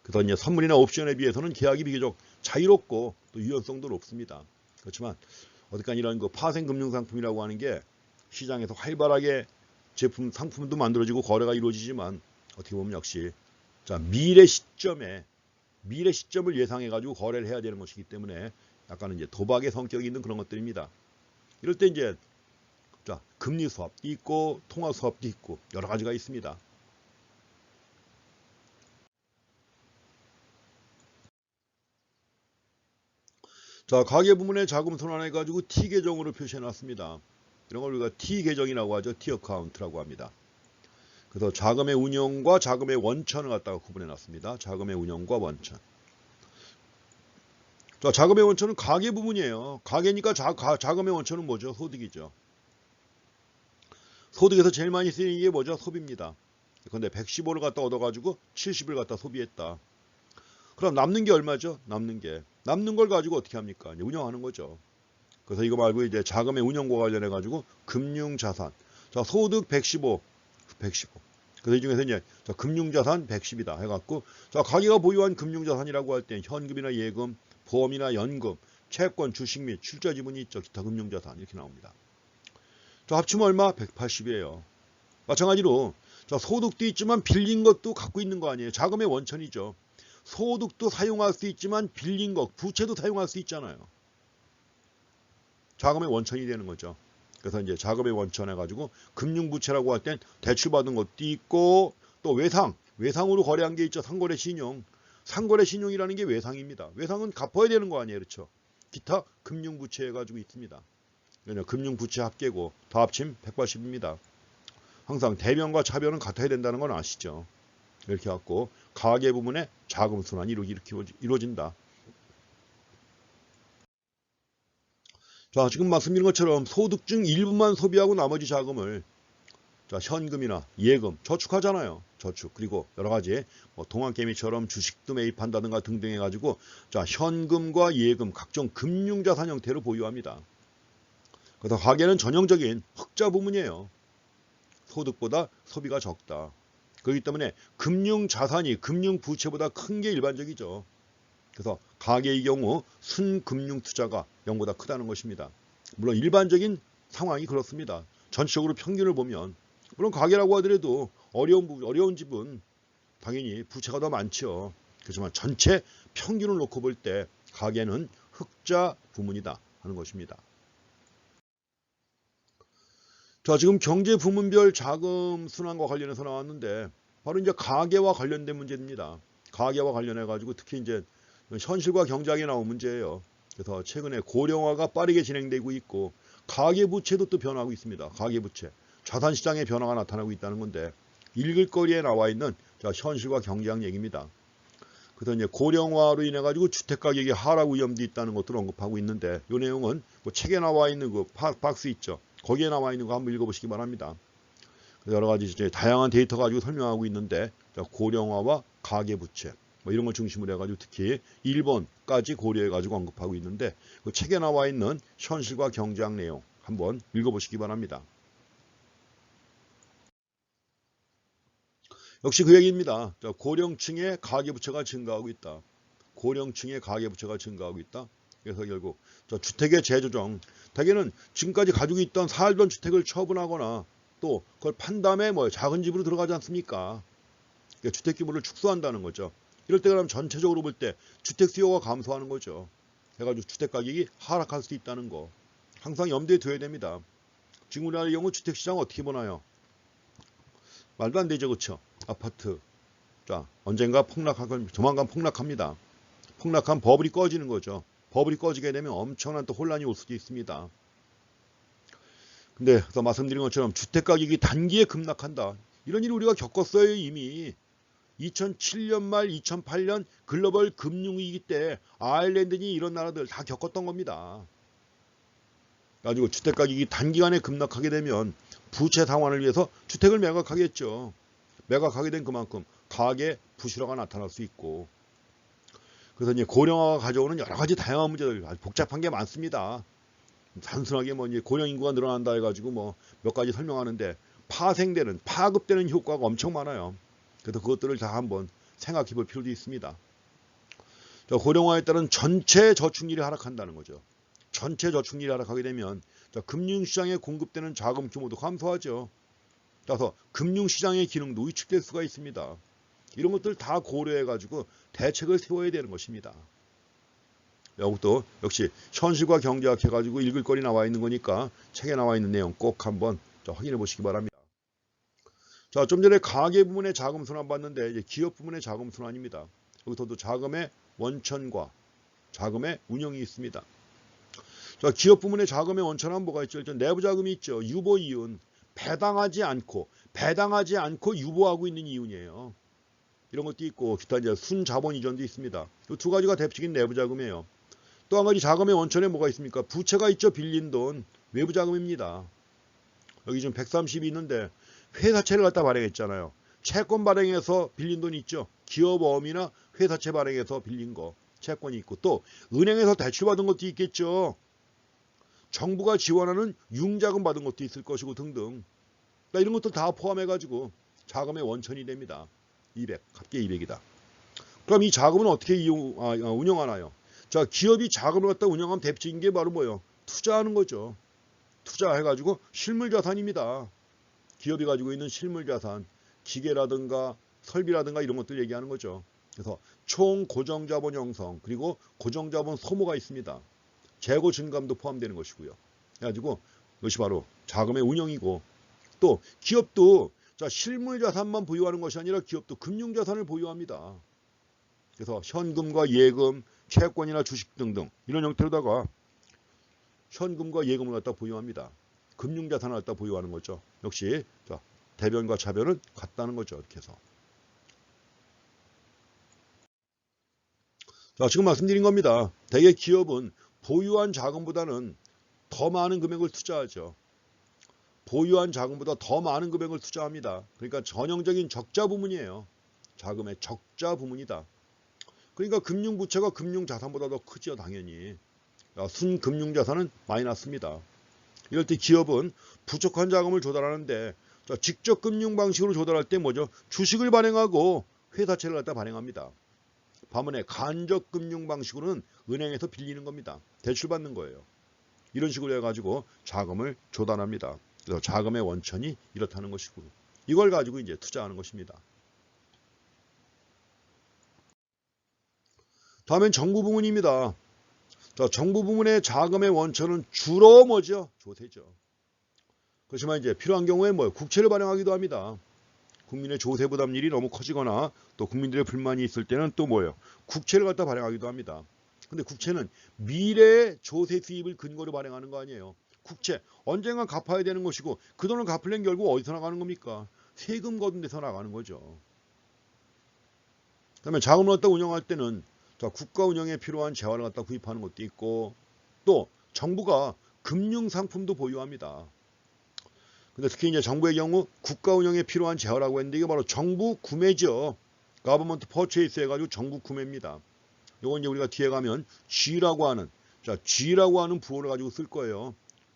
그래서 이제 선물이나 옵션에 비해서는 계약이 비교적 자유롭고 또 유연성도 높습니다. 그렇지만 어쨌든 이런 그 파생 금융 상품이라고 하는 게 시장에서 활발하게 상품도 만들어지고 거래가 이루어지지만 어떻게 보면 역시 미래 시점을 예상해 가지고 거래를 해야 되는 것이기 때문에 약간은 이제 도박의 성격이 있는 그런 것들입니다. 이럴 때 이제 금리 수합도 있고 통화 수합도 있고 여러 가지가 있습니다. 자, 가계 부문의 자금 순환해 가지고 T 계정으로 표시해 놨습니다. 이런 걸 우리가 T 계정이라고 하죠. T 어카운트라고 합니다. 그래서 자금의 운영과 자금의 원천을 갖다가 구분해 놨습니다. 자금의 운영과 원천. 자, 자금의 원천은 가계 부문이에요. 가계니까 자금의 원천은 뭐죠? 소득이죠. 소득에서 제일 많이 쓰이는 게 뭐죠? 소비입니다. 그런데 115를 갖다 얻어가지고 70을 갖다 소비했다. 그럼 남는 게 얼마죠? 남는 걸 가지고 어떻게 합니까? 이제 운영하는 거죠. 그래서 이거 말고 이제 자금의 운영과 관련해 가지고 금융자산. 자, 소득 115. 그래서 이 중에서 이제 금융자산 110이다 해갖고 가계가 보유한 금융자산이라고 할 때 현금이나 예금, 보험이나 연금, 채권, 주식 및 출자 지분이 있죠. 기타 금융자산 이렇게 나옵니다. 합치면 얼마? 180이에요. 마찬가지로 소득도 있지만 빌린 것도 갖고 있는 거 아니에요. 자금의 원천이죠. 소득도 사용할 수 있지만 빌린 것, 부채도 사용할 수 있잖아요. 자금의 원천이 되는 거죠. 그래서 이제 자금의 원천 해가지고 금융부채라고 할 땐 대출받은 것도 있고 또 외상으로 거래한 게 있죠. 상거래 신용. 상거래 신용이라는 게 외상입니다. 외상은 갚아야 되는 거 아니에요. 그렇죠? 기타 금융부채 해가지고 있습니다. 금융부채 합계고 다 합치면 180입니다. 항상 대변과 차변은 같아야 된다는 건 아시죠? 이렇게 갖고 가계 부문의 자금 순환이 이렇게 이루어진다. 자, 지금 말씀드린 것처럼 소득 중 일부만 소비하고 나머지 자금을 현금이나 예금, 저축하잖아요. 저축. 그리고 여러 가지 동안개미처럼 주식도 매입한다든가 등등 해가지고 현금과 예금, 각종 금융자산 형태로 보유합니다. 그래서 가계는 전형적인 흑자 부문이에요. 소득보다 소비가 적다. 그렇기 때문에 금융자산이 금융부채보다 큰 게 일반적이죠. 그래서 가계의 경우 순금융투자가 0보다 크다는 것입니다. 물론 일반적인 상황이 그렇습니다. 전체적으로 평균을 보면 물론 가계라고 하더라도 어려운 집은 당연히 부채가 더 많죠. 그렇지만 전체 평균을 놓고 볼 때 가계는 흑자 부문이다 하는 것입니다. 자, 지금 경제 부문별 자금 순환과 관련해서 나왔는데 바로 이제 가계와 관련된 문제입니다. 가계와 관련해 가지고 특히 이제 현실과 경제학에 나온 문제예요. 그래서 최근에 고령화가 빠르게 진행되고 있고 가계부채도 또 변화하고 있습니다. 가계부채. 자산시장의 변화가 나타나고 있다는 건데 읽을 거리에 나와 있는 현실과 경제학 얘기입니다. 그래서 이제 고령화로 인해 가지고 주택 가격이 하락 위험도 있다는 것들을 언급하고 있는데 이 내용은 책에 나와 있는 그 박스 있죠. 거기에 나와 있는 거 한번 읽어보시기 바랍니다. 여러 가지 이제 다양한 데이터 가지고 설명하고 있는데 고령화와 가계부채. 뭐 이런 걸 중심으로 해가지고 특히 일본까지 고려해가지고 언급하고 있는데 그 책에 나와 있는 현실과 경제학 내용 한번 읽어보시기 바랍니다. 역시 그 얘기입니다. 고령층의 가계부채가 증가하고 있다. 고령층의 가계부채가 증가하고 있다. 그래서 결국 주택의 재조정, 대개는 지금까지 가지고 있던 살던 주택을 처분하거나 또 그걸 판 다음에 작은 집으로 들어가지 않습니까? 그러니까 주택 규모를 축소한다는 거죠. 이럴 때 그럼 전체적으로 볼 때 주택 수요가 감소하는 거죠. 그래가지고 주택 가격이 하락할 수 있다는 거 항상 염두에 둬야 됩니다. 지금 우리나라의 경우 주택 시장 어떻게 보나요? 말도 안 되죠, 그렇죠? 아파트 자 언젠가 조만간 폭락합니다. 폭락한 버블이 꺼지는 거죠. 버블이 꺼지게 되면 엄청난 또 혼란이 올 수도 있습니다. 근데 또 말씀드린 것처럼 주택 가격이 단기에 급락한다. 이런 일 우리가 겪었어요. 이미 2007년 말 2008년 글로벌 금융위기 때 아일랜드니 이런 나라들 다 겪었던 겁니다. 가지고 주택 가격이 단기간에 급락하게 되면 부채 상환을 위해서 주택을 매각하겠죠. 매각하게 된 그만큼 가계 부실화가 나타날 수 있고, 그래서 이제 고령화가 가져오는 여러 가지 다양한 문제들 아주 복잡한 게 많습니다. 단순하게 이제 고령 인구가 늘어난다 해가지고 몇 가지 설명하는데 파급되는 효과가 엄청 많아요. 그래서 그것들을 다 한번 생각해 볼 필요도 있습니다. 고령화에 따른 전체 저축률이 하락한다는 거죠. 전체 저축률이 하락하게 되면 금융시장에 공급되는 자금 규모도 감소하죠. 따라서 금융시장의 기능도 위축될 수가 있습니다. 이런 것들 다 고려해가지고 대책을 세워야 되는 것입니다. 이것도 역시 현실과 경제학 해가지고 읽을 거리 나와 있는 거니까 책에 나와 있는 내용 꼭 한번 확인해 보시기 바랍니다. 자, 좀 전에 가계 부문의 자금 순환 봤는데 이제 기업 부문의 자금 순환입니다. 여기서도 자금의 원천과 자금의 운영이 있습니다. 자, 기업 부문의 자금의 원천은 뭐가 있죠? 일단 내부 자금이 있죠. 유보 이윤, 배당하지 않고 유보하고 있는 이윤이에요. 이런 것도 있고 기타 이제 순자본 이전도 있습니다. 이 두 가지가 대표적인 내부 자금이에요. 또 한 가지 자금의 원천에 뭐가 있습니까? 부채가 있죠. 빌린 돈, 외부 자금입니다. 여기 지금 130이 있는데 회사채를 갖다 발행했잖아요. 채권 발행해서 빌린 돈이 있죠. 기업어음이나 회사채 발행해서 빌린 거, 채권이 있고 또 은행에서 대출받은 것도 있겠죠. 정부가 지원하는 융자금 받은 것도 있을 것이고 등등. 그러니까 이런 것들 다 포함해가지고 자금의 원천이 됩니다. 200, 합계 200이다. 그럼 이 자금은 어떻게 운영하나요? 자, 기업이 자금을 갖다 운영하면 대표적인 게 바로 뭐예요? 투자하는 거죠. 투자해가지고 실물자산입니다. 기업이 가지고 있는 실물자산, 기계라든가 설비라든가 이런 것들 얘기하는 거죠. 그래서 총 고정자본 형성 그리고 고정자본 소모가 있습니다. 재고 증감도 포함되는 것이고요. 그래가지고 이것이 바로 자금의 운영이고 또 기업도 실물자산만 보유하는 것이 아니라 기업도 금융자산을 보유합니다. 그래서 현금과 예금, 채권이나 주식 등등 이런 형태로다가 현금과 예금을 갖다 보유합니다. 금융자산을 갖다 보유하는 거죠. 역시 대변과 차변은 같다는 거죠. 이렇게 해서. 자, 지금 말씀드린 겁니다. 대개 기업은 보유한 자금보다는 더 많은 금액을 투자하죠. 보유한 자금보다 더 많은 금액을 투자합니다. 그러니까 전형적인 적자 부문이에요. 자금의 적자 부문이다. 그러니까 금융부채가 금융자산보다 더 크죠. 당연히. 순금융자산은 마이너스입니다. 이럴 때 기업은 부족한 자금을 조달하는데 직접 금융 방식으로 조달할 때 뭐죠? 주식을 발행하고 회사채를 갖다 발행합니다. 반면에 간접 금융 방식으로는 은행에서 빌리는 겁니다. 대출받는 거예요. 이런 식으로 해가지고 자금을 조달합니다. 그래서 자금의 원천이 이렇다는 것이고 이걸 가지고 이제 투자하는 것입니다. 다음엔 정부 부문입니다. 자, 정부 부문의 자금의 원천은 주로 뭐죠? 조세죠. 그렇지만 이제 필요한 경우에 국채를 발행하기도 합니다. 국민의 조세 부담률이 너무 커지거나 또 국민들의 불만이 있을 때는 또 국채를 갖다 발행하기도 합니다. 근데 국채는 미래의 조세 수입을 근거로 발행하는 거 아니에요. 국채 언젠가 갚아야 되는 것이고 그 돈을 갚으려면 결국 어디서 나가는 겁니까? 세금 거둔 데서 나가는 거죠. 그다음에 자금을 갖다 운영할 때는 국가 운영에 필요한 재화를 갖다 구입하는 것도 있고 또 정부가 금융 상품도 보유합니다. 근데 특히 이제 정부의 경우 국가 운영에 필요한 재화라고 했는데 이게 바로 정부 구매죠. government purchase 해가지고 정부 구매입니다. 요건 이제 우리가 뒤에 가면 G라고 하는, 자, G라고 하는 부호를 가지고 쓸 거예요.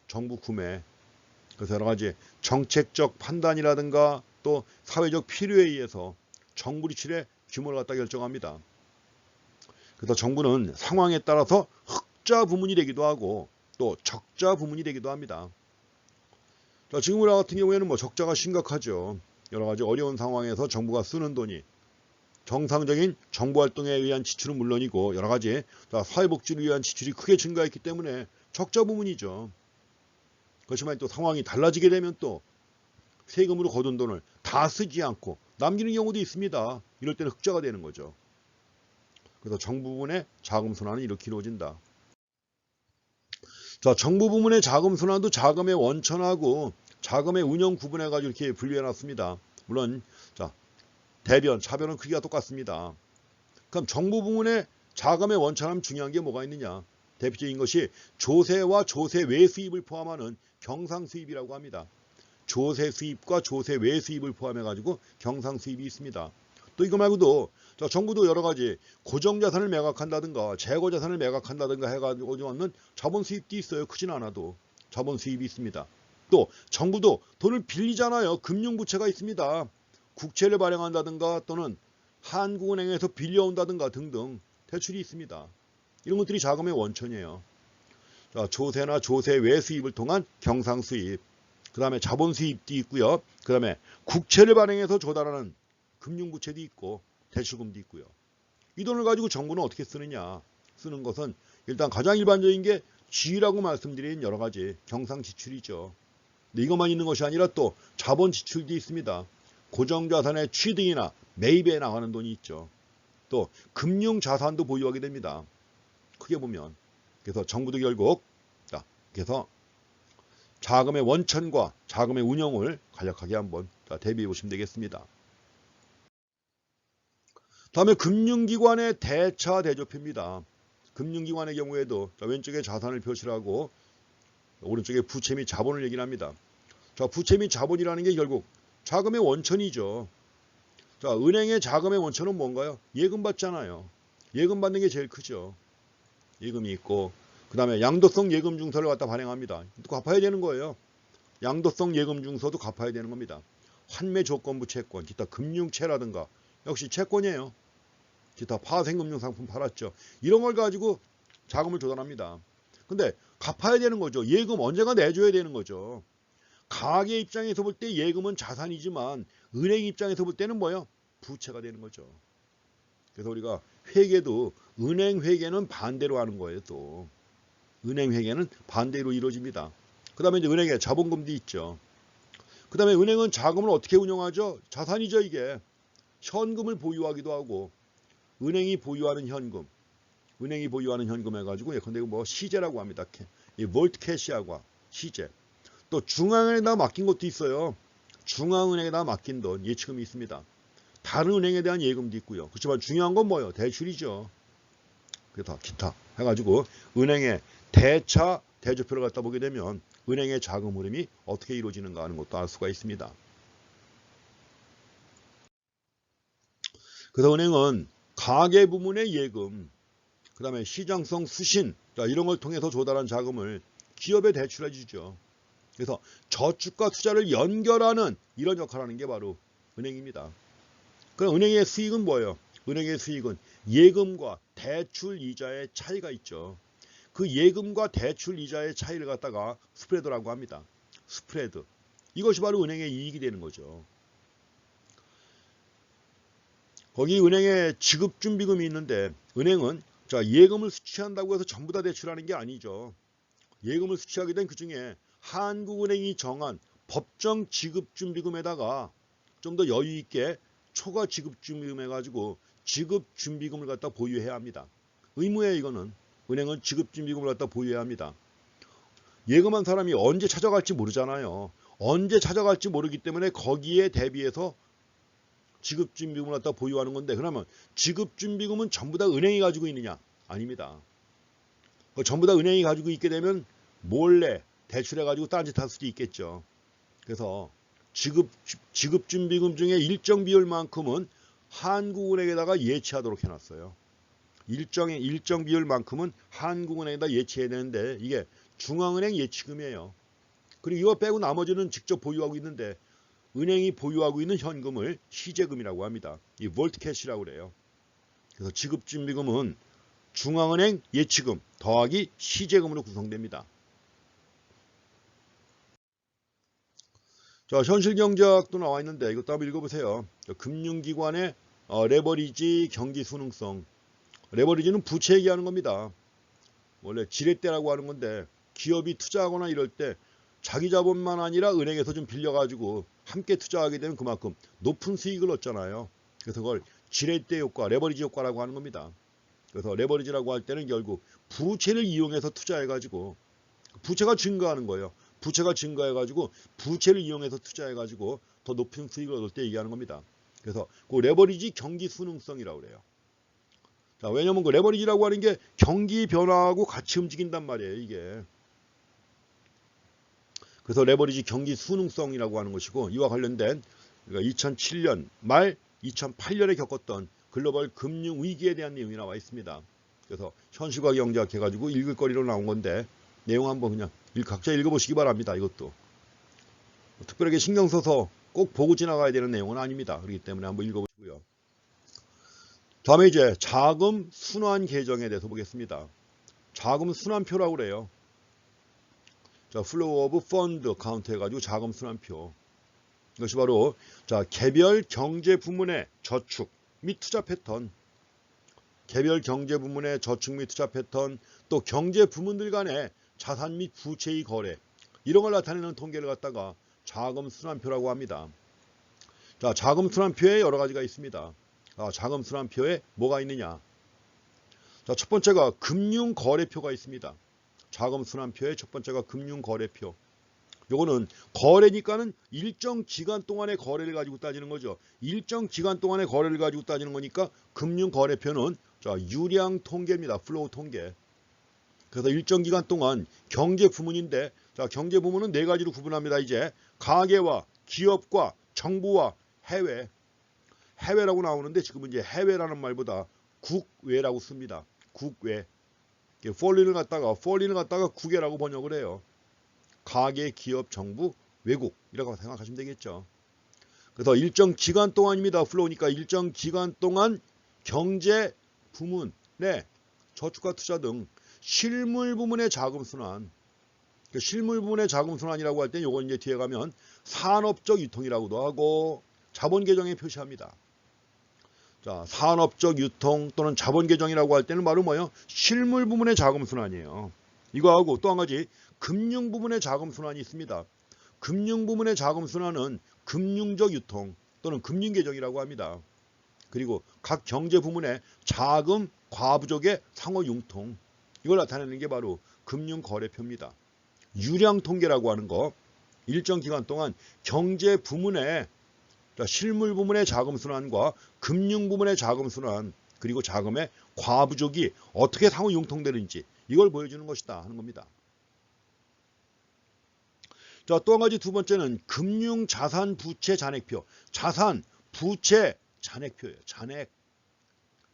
정부 구매. 그래서 여러 가지 정책적 판단이라든가 또 사회적 필요에 의해서 정부 지출의 규모를 갖다 결정합니다. 그래서 정부는 상황에 따라서 흑자 부문이 되기도 하고 또 적자 부문이 되기도 합니다. 자, 지금 우리 같은 경우에는 뭐 적자가 심각하죠. 여러 가지 어려운 상황에서 정부가 쓰는 돈이 정상적인 정부 활동에 의한 지출은 물론이고 여러 가지 사회복지를 위한 지출이 크게 증가했기 때문에 적자 부문이죠. 그렇지만 또 상황이 달라지게 되면 또 세금으로 거둔 돈을 다 쓰지 않고 남기는 경우도 있습니다. 이럴 때는 흑자가 되는 거죠. 그래서 정부 부문의 자금 순환은 이렇게 이루어진다. 자, 정부 부문의 자금 순환도 자금의 원천하고 자금의 운영 구분해가지고 이렇게 분류해 놨습니다. 물론 자, 대변, 차변은 크기가 똑같습니다. 그럼 정부 부문의 자금의 원천하면 중요한 게 뭐가 있느냐? 대표적인 것이 조세와 조세 외 수입을 포함하는 경상 수입이라고 합니다. 조세 수입과 조세 외 수입을 포함해가지고 경상 수입이 있습니다. 또 이거 말고도 정부도 여러 가지 고정자산을 매각한다든가 재고자산을 매각한다든가 해가지고 얻는 자본 수입도 있어요. 크진 않아도 자본 수입이 있습니다. 또 정부도 돈을 빌리잖아요. 금융부채가 있습니다. 국채를 발행한다든가 또는 한국은행에서 빌려온다든가 등등 대출이 있습니다. 이런 것들이 자금의 원천이에요. 자, 조세나 조세 외 수입을 통한 경상 수입, 그 다음에 자본 수입도 있고요. 그 다음에 국채를 발행해서 조달하는 금융부채도 있고 대출금도 있고요. 이 돈을 가지고 정부는 어떻게 쓰느냐? 쓰는 것은 일단 가장 일반적인 게 G라고 말씀드린 여러 가지 경상 지출이죠. 근데 이것만 있는 것이 아니라 또 자본 지출도 있습니다. 고정자산의 취등이나 매입에 나가는 돈이 있죠. 또 금융자산도 보유하게 됩니다. 크게 보면. 그래서 정부도 결국 그래서 자금의 원천과 자금의 운영을 간략하게 한번 대비해 보시면 되겠습니다. 다음에 금융기관의 대차 대조표입니다. 금융기관의 경우에도 왼쪽에 자산을 표시하고 오른쪽에 부채 및 자본을 얘기를 합니다. 자, 부채 및 자본이라는 게 결국 자금의 원천이죠. 자, 은행의 자금의 원천은 뭔가요? 예금 받잖아요. 예금 받는 게 제일 크죠. 예금이 있고 그 다음에 양도성 예금 증서를 갖다 발행합니다. 또 갚아야 되는 거예요. 양도성 예금 증서도 갚아야 되는 겁니다. 환매 조건부 채권, 기타 금융채라든가 역시 채권이에요. 기타 파생금융 상품 팔았죠. 이런 걸 가지고 자금을 조달합니다. 근데 갚아야 되는 거죠. 예금 언제가 내줘야 되는 거죠. 가계 입장에서 볼 때 예금은 자산이지만 은행 입장에서 볼 때는 뭐예요? 부채가 되는 거죠. 그래서 우리가 회계도 은행 회계는 반대로 하는 거예요. 또 은행 회계는 반대로 이루어집니다. 그 다음에 이제 은행에 자본금도 있죠. 그 다음에 은행은 자금을 어떻게 운영하죠? 자산이죠. 이게 현금을 보유하기도 하고 은행이 보유하는 현금, 은행이 보유하는 현금 해가지고 예컨대 뭐 시제라고 합니다. 이 몰트 캐시하고 시제. 또 중앙은행에다 맡긴 것도 있어요. 중앙은행에다 맡긴 돈 예치금이 있습니다. 다른 은행에 대한 예금도 있고요. 그렇지만 중요한 건 뭐예요? 대출이죠. 그래서 기타 해가지고 은행의 대차 대조표를 갖다 보게 되면 은행의 자금 흐름이 어떻게 이루어지는가 하는 것도 알 수가 있습니다. 그래서 은행은 가계 부문의 예금, 그 다음에 시장성 수신 이런 걸 통해서 조달한 자금을 기업에 대출해 주죠. 그래서 저축과 투자를 연결하는 이런 역할을 하는 게 바로 은행입니다. 그럼 은행의 수익은 뭐예요? 은행의 수익은 예금과 대출 이자의 차이가 있죠. 그 예금과 대출 이자의 차이를 갖다가 스프레드라고 합니다. 스프레드. 이것이 바로 은행의 이익이 되는 거죠. 거기 은행에 지급준비금이 있는데 은행은 예금을 수취한다고 해서 전부 다 대출하는 게 아니죠. 예금을 수취하게 된 그 중에 한국은행이 정한 법정 지급준비금에다가 좀 더 여유 있게 초과 지급준비금 해가지고 지급준비금을 갖다 보유해야 합니다. 의무예요. 이거는 은행은 지급준비금을 갖다 보유해야 합니다. 예금한 사람이 언제 찾아갈지 모르잖아요. 언제 찾아갈지 모르기 때문에 거기에 대비해서 지급준비금을 갖다 보유하는 건데 그러면 지급준비금은 전부 다 은행이 가지고 있느냐? 아닙니다. 전부 다 은행이 가지고 있게 되면 몰래 대출해가지고 딴짓할 수도 있겠죠. 그래서 지급준비금 중에 일정 비율만큼은 한국은행에다가 예치하도록 해놨어요. 일정 비율만큼은 한국은행에다 예치해야 되는데 이게 중앙은행 예치금이에요. 그리고 이거 빼고 나머지는 직접 보유하고 있는데 은행이 보유하고 있는 현금을 시제금이라고 합니다. 이 볼트캐시라고 그래요. 그래서 지급준비금은 중앙은행 예치금 더하기 시제금으로 구성됩니다. 자, 현실경제학도 나와 있는데 이것도 한번 읽어보세요. 금융기관의 레버리지 경기 수능성. 레버리지는 부채 얘기하는 겁니다. 원래 지렛대라고 하는 건데 기업이 투자하거나 이럴 때 자기 자본만 아니라 은행에서 좀 빌려가지고 함께 투자하게 되면 그만큼 높은 수익을 얻잖아요. 그래서 그걸 지렛대 효과, 레버리지 효과라고 하는 겁니다. 그래서 레버리지라고 할 때는 결국 부채를 이용해서 투자해가지고 부채가 증가하는 거예요. 부채가 증가해가지고 부채를 이용해서 투자해가지고 더 높은 수익을 얻을 때 얘기하는 겁니다. 그래서 그 레버리지 경기 수능성이라고 그래요. 자, 왜냐면 그 레버리지라고 하는 게 경기 변화하고 같이 움직인단 말이에요, 이게. 그래서 레버리지 경기 수능성이라고 하는 것이고 이와 관련된 2007년 말 2008년에 겪었던 글로벌 금융 위기에 대한 내용이 나와 있습니다. 그래서 현실과 경제학 해가지고 읽을 거리로 나온 건데 내용 한번 그냥 각자 읽어보시기 바랍니다. 이것도 특별하게 신경 써서 꼭 보고 지나가야 되는 내용은 아닙니다. 그렇기 때문에 한번 읽어보시고요. 다음에 이제 자금 순환 계정에 대해서 보겠습니다. 자금 순환표라고 그래요. 자, flow of fund account 해가지고 자금 순환표. 이것이 바로 자, 개별 경제 부문의 저축 및 투자 패턴, 개별 경제 부문의 저축 및 투자 패턴, 또 경제 부문들 간의 자산 및 부채의 거래, 이런 걸 나타내는 통계를 갖다가 자금 순환표라고 합니다. 자, 자금 순환표에 여러 가지가 있습니다. 자금 순환표에 뭐가 있느냐? 자, 첫 번째가 금융 거래표가 있습니다. 자금 순환표의 첫 번째가 금융 거래표. 요거는 거래니까는 일정 기간 동안의 거래를 가지고 따지는 거죠. 일정 기간 동안의 거래를 가지고 따지는 거니까 금융 거래표는 자, 유량 통계입니다. 플로우 통계. 그래서 일정 기간 동안 경제 부문인데 자, 경제 부문은 네 가지로 구분합니다. 이제 가계와 기업과 정부와 해외. 해외라고 나오는데 지금은 이제 해외라는 말보다 국외라고 씁니다. 국외. 폴린을 갖다가 국외라고 번역을 해요. 가계, 기업, 정부, 외국이라고 생각하시면 되겠죠. 그래서 일정 기간 동안입니다. 플로우니까 일정 기간 동안 경제 부문의 저축과 투자 등 실물 부문의 자금 순환. 실물 부문의 자금 순환이라고 할 때 요건 이제 뒤에 가면 산업적 유통이라고도 하고 자본 계정에 표시합니다. 자, 산업적 유통 또는 자본 계정이라고 할 때는 바로 뭐예요? 실물 부문의 자금 순환이에요. 이거하고 또 한 가지 금융 부문의 자금 순환이 있습니다. 금융 부문의 자금 순환은 금융적 유통 또는 금융 계정이라고 합니다. 그리고 각 경제 부문의 자금 과부족의 상호 융통, 이걸 나타내는 게 바로 금융 거래표입니다. 유량 통계라고 하는 거, 일정 기간 동안 경제 부문의 실물 부문의 자금 순환과 금융 부문의 자금 순환, 그리고 자금의 과부족이 어떻게 상호 융통되는지 이걸 보여주는 것이다 하는 겁니다. 자, 또 한 가지 두 번째는 금융 자산 부채 잔액표. 자산 부채 잔액표예요. 잔액.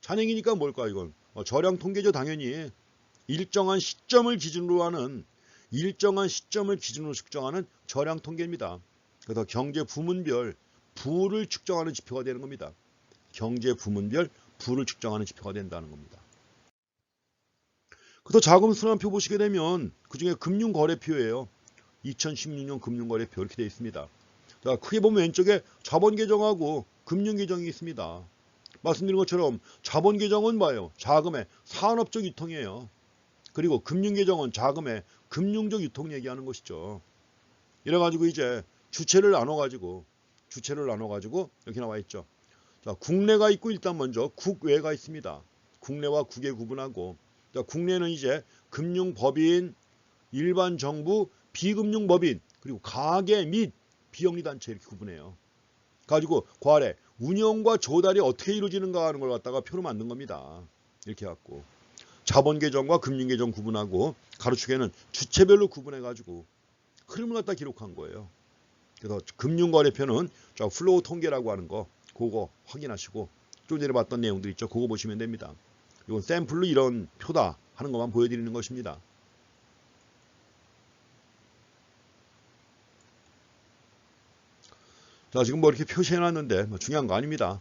잔액이니까 뭘까 이건? 저량 통계죠, 당연히. 일정한 시점을 기준으로 측정하는 저량 통계입니다. 그래서 경제 부문별 부를 측정하는 지표가 되는 겁니다. 경제 부문별 부를 측정하는 지표가 된다는 겁니다. 그래서 자금 순환표 보시게 되면 그중에 금융거래표예요. 2016년 금융거래표 이렇게 되어 있습니다. 자, 크게 보면 왼쪽에 자본계정하고 금융계정이 있습니다. 말씀드린 것처럼 자본계정은 뭐예요? 자금의 산업적 유통이에요. 그리고 금융계정은 자금의 금융적 유통 얘기하는 것이죠. 이래가지고 이제 주체를 나눠가지고 이렇게 나와 있죠. 자, 국내가 있고 일단 먼저 국외가 있습니다. 국내와 국외 구분하고, 자, 국내는 이제 금융법인, 일반 정부, 비금융법인, 그리고 가계 및 비영리단체 이렇게 구분해요. 가지고 그 아래 운영과 조달이 어떻게 이루어지는가 하는 걸 갖다가 표로 만든 겁니다. 이렇게 해갖고 자본계정과 금융계정 구분하고 가로축에는 주체별로 구분해가지고 흐름을 갖다 기록한 거예요. 그래서 금융거래표는 자, 플로우 통계라고 하는 거 그거 확인하시고, 좀 전에 봤던 내용들 있죠. 그거 보시면 됩니다. 이건 샘플로 이런 표다 하는 것만 보여드리는 것입니다. 자, 지금 뭐 이렇게 표시해놨는데 뭐 중요한 거 아닙니다.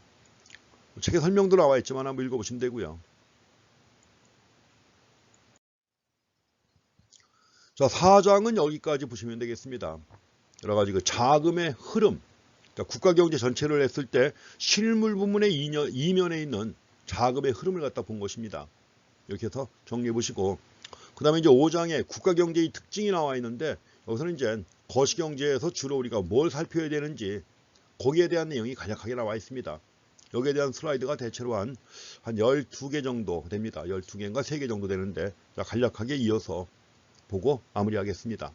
책에 설명도 나와 있지만 한번 읽어보시면 되고요. 자, 4장은 여기까지 보시면 되겠습니다. 여러 가지 그 자금의 흐름, 그러니까 국가 경제 전체를 했을 때 실물 부문의 이면에 있는 자금의 흐름을 갖다 본 것입니다. 이렇게 해서 정리해 보시고, 그 다음에 이제 5장에 국가 경제의 특징이 나와 있는데, 여기서는 이제 거시경제에서 주로 우리가 뭘 살펴야 되는지 거기에 대한 내용이 간략하게 나와 있습니다. 여기에 대한 슬라이드가 대체로 한 12개 정도 됩니다. 12개인가 3개 정도 되는데, 자, 간략하게 이어서 보고 마무리하겠습니다.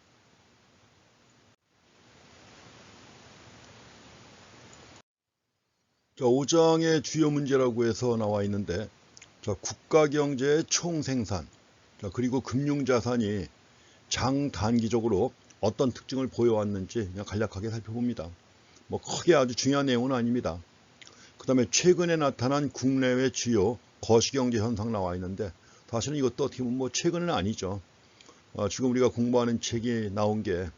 자, 5장의 주요 문제라고 해서 나와 있는데, 자, 국가 경제의 총생산, 자, 그리고 금융자산이 장단기적으로 어떤 특징을 보여왔는지 그냥 간략하게 살펴봅니다. 뭐 크게 아주 중요한 내용은 아닙니다. 그 다음에 최근에 나타난 국내외 주요 거시경제 현상 나와 있는데, 사실은 이것도 어떻게 보면 뭐 최근은 아니죠. 지금 우리가 공부하는 책이 나온 게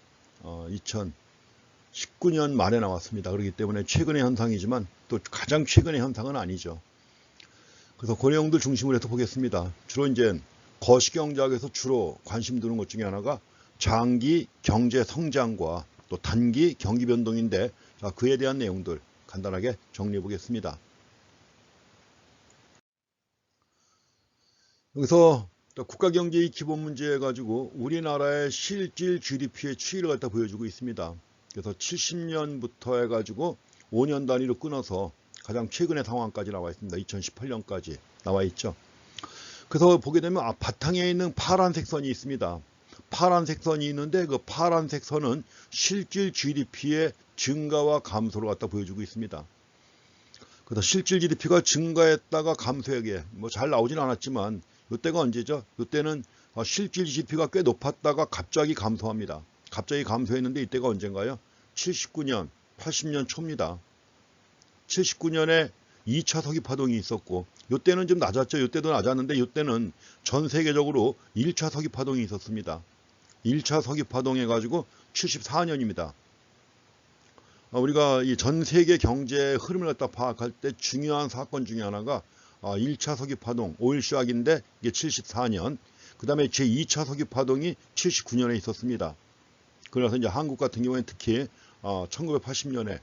2019년 말에 나왔습니다. 그렇기 때문에 최근의 현상이지만 또 가장 최근의 현상은 아니죠. 그래서 그 내용들 중심으로 해서 보겠습니다. 주로 이제 거시경제학에서 주로 관심 두는 것 중에 하나가 장기 경제 성장과 또 단기 경기 변동인데, 자, 그에 대한 내용들 간단하게 정리해 보겠습니다. 여기서 국가 경제의 기본 문제 가지고 우리나라의 실질 GDP의 추이를 갖다 보여주고 있습니다. 그래서 70년부터 해가지고 5년 단위로 끊어서 가장 최근의 상황까지 나와 있습니다. 2018년까지 나와 있죠. 그래서 보게 되면 바탕에 있는 파란색 선이 있습니다. 파란색 선이 있는데 그 파란색 선은 실질 GDP의 증가와 감소를 갖다 보여주고 있습니다. 그래서 실질 GDP가 증가했다가 감소하게 뭐 잘 나오진 않았지만, 이때가 언제죠? 이때는 실질 GDP가 꽤 높았다가 갑자기 감소합니다. 갑자기 감소했는데 이때가 언젠가요? 79년, 80년 초입니다. 79년에 2차 서기 파동이 있었고, 이때는 좀 낮았죠. 이때도 낮았는데 이때는 전 세계적으로 1차 서기 파동이 있었습니다. 1차 서기 파동 해가지고 74년입니다. 우리가 이 전 세계 경제의 흐름을 갖다 파악할 때 중요한 사건 중에 하나가 1차 서기 파동, 오일 쇼크인데 이게 74년, 그 다음에 제2차 서기 파동이 79년에 있었습니다. 그래서 이제 한국 같은 경우에 특히 1980년에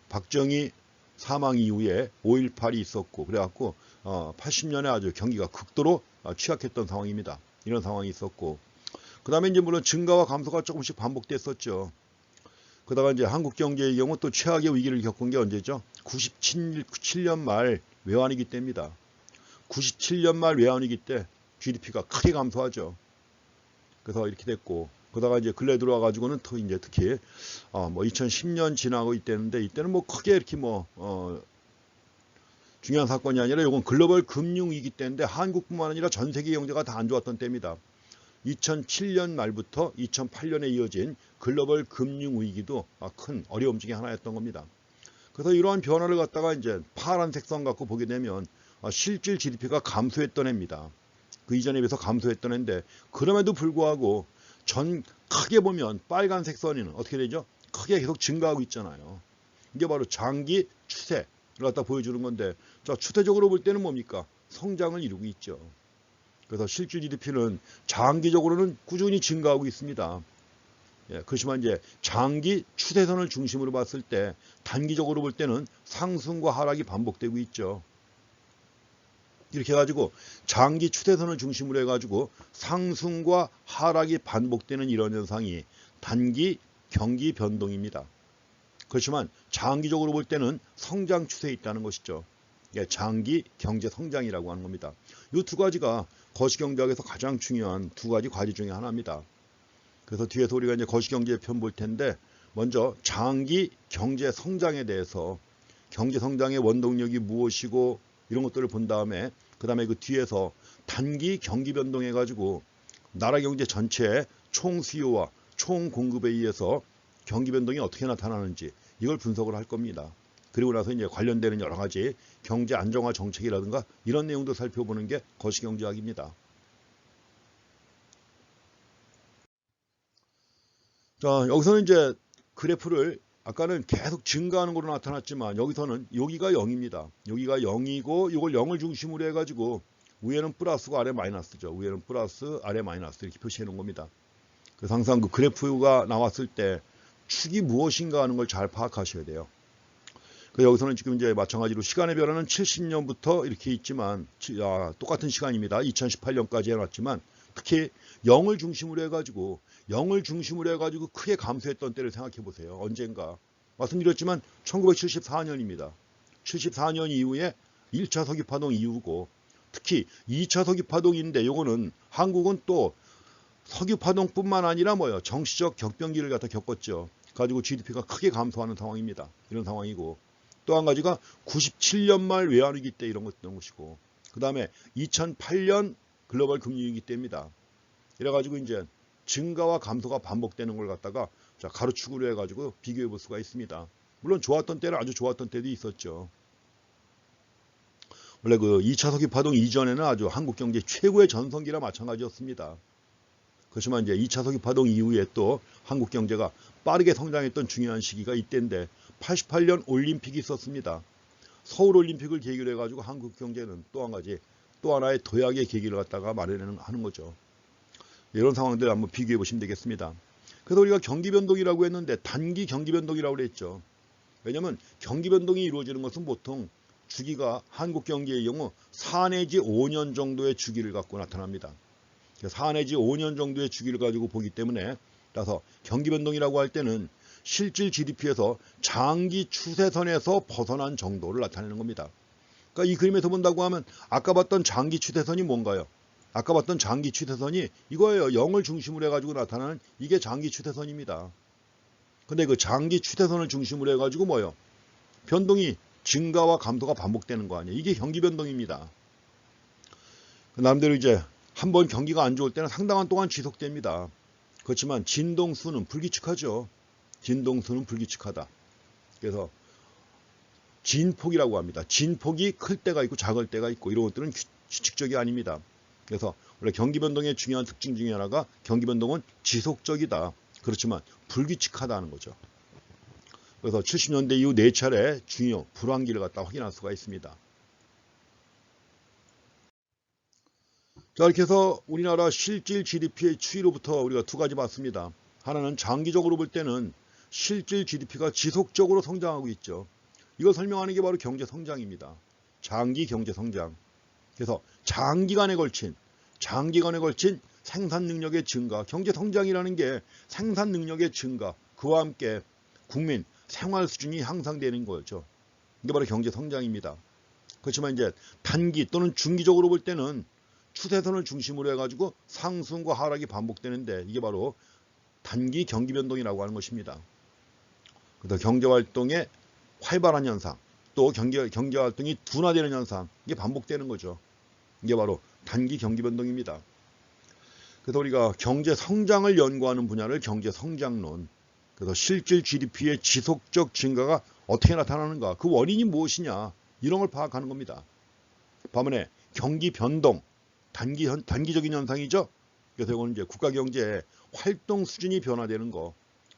박정희 사망 이후에 5.18이 있었고, 그래갖고 80년에 아주 경기가 극도로 취약했던 상황입니다. 이런 상황이 있었고, 그 다음에 이제 물론 증가와 감소가 조금씩 반복됐었죠. 그러다가 이제 한국 경제의 경우 또 최악의 위기를 겪은 게 언제죠? 97년 말 외환위기 때입니다. 97년 말 외환위기 때 GDP가 크게 감소하죠. 그래서 이렇게 됐고, 그러다가 이제 근래 들어와 가지고는 또 이제 특히 뭐 2010년 지나고 이때는데, 이때는 뭐 크게 이렇게 뭐 중요한 사건이 아니라 이건 글로벌 금융 위기 때인데, 한국뿐만 아니라 전 세계 경제가 다 안 좋았던 때입니다. 2007년 말부터 2008년에 이어진 글로벌 금융 위기도 큰 어려움 중에 하나였던 겁니다. 그래서 이러한 변화를 갖다가 이제 파란색 선 갖고 보게 되면 실질 GDP가 감소했던 해입니다. 그 이전에 비해서 감소했던 해인데, 그럼에도 불구하고 크게 보면 빨간색 선은 어떻게 되죠? 크게 계속 증가하고 있잖아요. 이게 바로 장기 추세를 갖다 보여주는 건데, 자, 추세적으로 볼 때는 뭡니까? 성장을 이루고 있죠. 그래서 실질 GDP는 장기적으로는 꾸준히 증가하고 있습니다. 예, 그렇지만 이제 장기 추세선을 중심으로 봤을 때 단기적으로 볼 때는 상승과 하락이 반복되고 있죠. 이렇게 해가지고 장기 추세선을 중심으로 해가지고 상승과 하락이 반복되는 이런 현상이 단기 경기 변동입니다. 그렇지만 장기적으로 볼 때는 성장 추세에 있다는 것이죠. 예, 장기 경제 성장이라고 하는 겁니다. 이 두 가지가 거시경제학에서 가장 중요한 두 가지 과제 중에 하나입니다. 그래서 뒤에서 우리가 이제 거시경제 편 볼 텐데, 먼저 장기 경제 성장에 대해서 경제 성장의 원동력이 무엇이고 이런 것들을 본 다음에, 그 다음에 그 뒤에서 단기 경기 변동해 가지고 나라 경제 전체의 총 수요와 총 공급에 의해서 경기 변동이 어떻게 나타나는지 이걸 분석을 할 겁니다. 그리고 나서 이제 관련되는 여러 가지 경제 안정화 정책이라든가 이런 내용도 살펴보는 게 거시경제학입니다. 자, 여기서는 이제 그래프를 아까는 계속 증가하는 걸로 나타났지만 여기서는 여기가 0입니다. 여기가 0이고 이걸 0을 중심으로 해가지고 위에는 플러스고 아래 마이너스죠. 위에는 플러스, 아래 마이너스 이렇게 표시해 놓은 겁니다. 그래서 항상 그 그래프가 나왔을 때 축이 무엇인가 하는 걸 잘 파악하셔야 돼요. 그 여기서는 지금 이제 마찬가지로 시간의 변화는 70년부터 이렇게 있지만 똑같은 시간입니다. 2018년까지 해놨지만 특히 0을 중심으로 해가지고 크게 감소했던 때를 생각해 보세요. 언젠가 말씀드렸지만 1974년입니다. 74년 이후에 1차 석유파동 이후고 특히 2차 석유파동인데 요거는 한국은 또 석유파동뿐만 아니라 정치적 격변기를 갖다 겪었죠. 가지고 GDP가 크게 감소하는 상황입니다. 이런 상황이고 또 한 가지가 97년 말 외환위기 때 이런 것이고 그 다음에 2008년 글로벌 금융위기 때입니다. 이래가지고 이제 증가와 감소가 반복되는 걸 갖다가 가로축으로 해가지고 비교해 볼 수가 있습니다. 물론 좋았던 때는 아주 좋았던 때도 있었죠. 원래 그 2차 석유파동 이전에는 아주 한국 경제 최고의 전성기라 마찬가지였습니다. 그렇지만 이제 2차 석유파동 이후에 또 한국 경제가 빠르게 성장했던 중요한 시기가 이때인데 88년 올림픽이 있었습니다. 서울올림픽을 계기로 해가지고 한국 경제는 또 하나의 도약의 계기를 갖다가 마련하는 거죠. 이런 상황들 한번 비교해 보시면 되겠습니다. 그래서 우리가 경기 변동이라고 했는데 단기 경기 변동이라고 그랬죠. 왜냐하면 경기 변동이 이루어지는 것은 보통 주기가 한국 경제의 경우 4 내지 5년 정도의 주기를 갖고 나타납니다. 4 내지 5년 정도의 주기를 가지고 보기 때문에 따라서 경기 변동이라고 할 때는 실질 GDP에서 장기 추세선에서 벗어난 정도를 나타내는 겁니다. 그러니까 이 그림에서 본다고 하면 아까 봤던 장기 추세선이 뭔가요? 아까 봤던 장기 추세선이 이거예요. 0을 중심으로 해가지고 나타나는 이게 장기 추세선입니다. 근데 그 장기 추세선을 중심으로 해가지고 변동이 증가와 감소가 반복되는 거 아니에요. 이게 경기 변동입니다. 남대로 이제 한번 경기가 안 좋을 때는 상당한 동안 지속됩니다. 그렇지만 진동수는 불규칙하죠. 진동수는 불규칙하다. 그래서 진폭이라고 합니다. 진폭이 클 때가 있고 작을 때가 있고 이런 것들은 규칙적이 아닙니다. 그래서 원래 경기 변동의 중요한 특징 중에 하나가 경기 변동은 지속적이다. 그렇지만 불규칙하다는 거죠. 그래서 70년대 이후 4차례 중요 불황기를 갖다 확인할 수가 있습니다. 자, 이렇게 해서 우리나라 실질 GDP의 추이로부터 우리가 두 가지 봤습니다. 하나는 장기적으로 볼 때는 실질 GDP가 지속적으로 성장하고 있죠. 이걸 설명하는 게 바로 경제 성장입니다. 장기 경제 성장. 그래서 장기간에 걸친 생산 능력의 증가, 경제 성장이라는 게 생산 능력의 증가, 그와 함께 국민 생활 수준이 향상되는 거죠. 이게 바로 경제 성장입니다. 그렇지만 이제 단기 또는 중기적으로 볼 때는 추세선을 중심으로 해가지고 상승과 하락이 반복되는데 이게 바로 단기 경기 변동이라고 하는 것입니다. 그래서 경제활동의 활발한 현상, 또 경제활동이 둔화되는 현상, 이게 반복되는 거죠. 이게 바로 단기 경기 변동입니다. 그래서 우리가 경제 성장을 연구하는 분야를 경제 성장론, 그래서 실질 GDP의 지속적 증가가 어떻게 나타나는가, 그 원인이 무엇이냐, 이런 걸 파악하는 겁니다. 반면에 경기 변동, 단기적인 현상이죠. 그래서 이거는 이제 국가 경제의 활동 수준이 변화되는 거,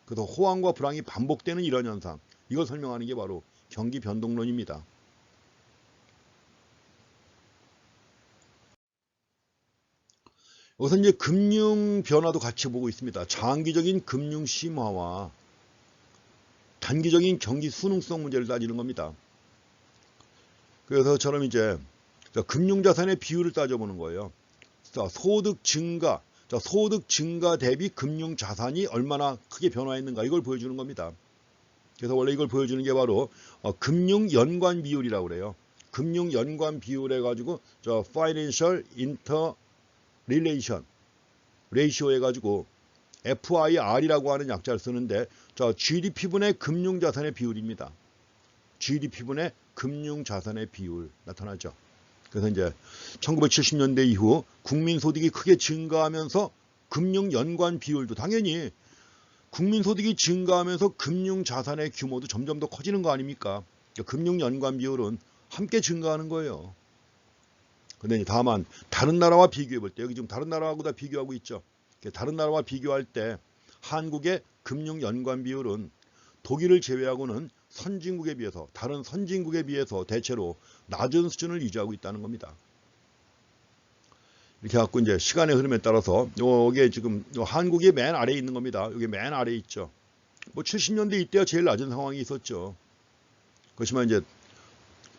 그래서 호황과 불황이 반복되는 이런 현상, 이걸 설명하는 게 바로 경기 변동론입니다. 여기서 이제 금융 변화도 같이 보고 있습니다. 장기적인 금융 심화와 단기적인 경기 순응성 문제를 따지는 겁니다. 그래서 저는 이제 금융자산의 비율을 따져보는 거예요. 소득 증가 대비 금융자산이 얼마나 크게 변화했는가, 이걸 보여주는 겁니다. 그래서 원래 이걸 보여주는 게 바로 금융연관 비율이라고 그래요. 금융연관 비율 해가지고 Financial Interrelation Ratio 해가지고 FIR이라고 하는 약자를 쓰는데 GDP분의 금융자산의 비율입니다. GDP분의 금융자산의 비율 나타나죠. 그래서 이제 1970년대 이후 국민소득이 크게 증가하면서 금융연관 비율도 당연히 국민소득이 증가하면서 금융자산의 규모도 점점 더 커지는 거 아닙니까? 금융 연관 비율은 함께 증가하는 거예요. 근데 다만 다른 나라와 비교해 볼 때, 여기 지금 다른 나라하고 다 비교하고 있죠. 다른 나라와 비교할 때 한국의 금융 연관 비율은 독일을 제외하고는 선진국에 비해서, 다른 선진국에 비해서 대체로 낮은 수준을 유지하고 있다는 겁니다. 이렇게 갖고 이제 시간의 흐름에 따라서 이게 지금 한국이 맨 아래에 있는 겁니다. 여기 맨 아래에 있죠. 뭐 70년대 이때가 제일 낮은 상황이 있었죠. 그렇지만 이제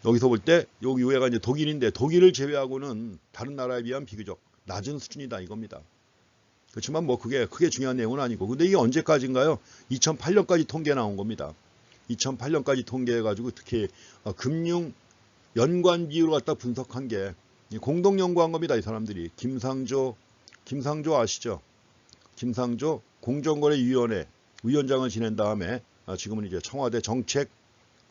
여기서 볼 때 여기 위에가 이제 독일인데, 독일을 제외하고는 다른 나라에 비하면 비교적 낮은 수준이다 이겁니다. 그렇지만 뭐 그게 크게 중요한 내용은 아니고, 근데 이게 언제까지인가요? 2008년까지 통계 나온 겁니다. 2008년까지 통계해 가지고 특히 금융 연관 비율을 갖다 분석한 게 공동 연구한 겁니다. 이 사람들이 김상조 아시죠? 김상조 공정거래위원회 위원장을 지낸 다음에 지금은 이제 청와대 정책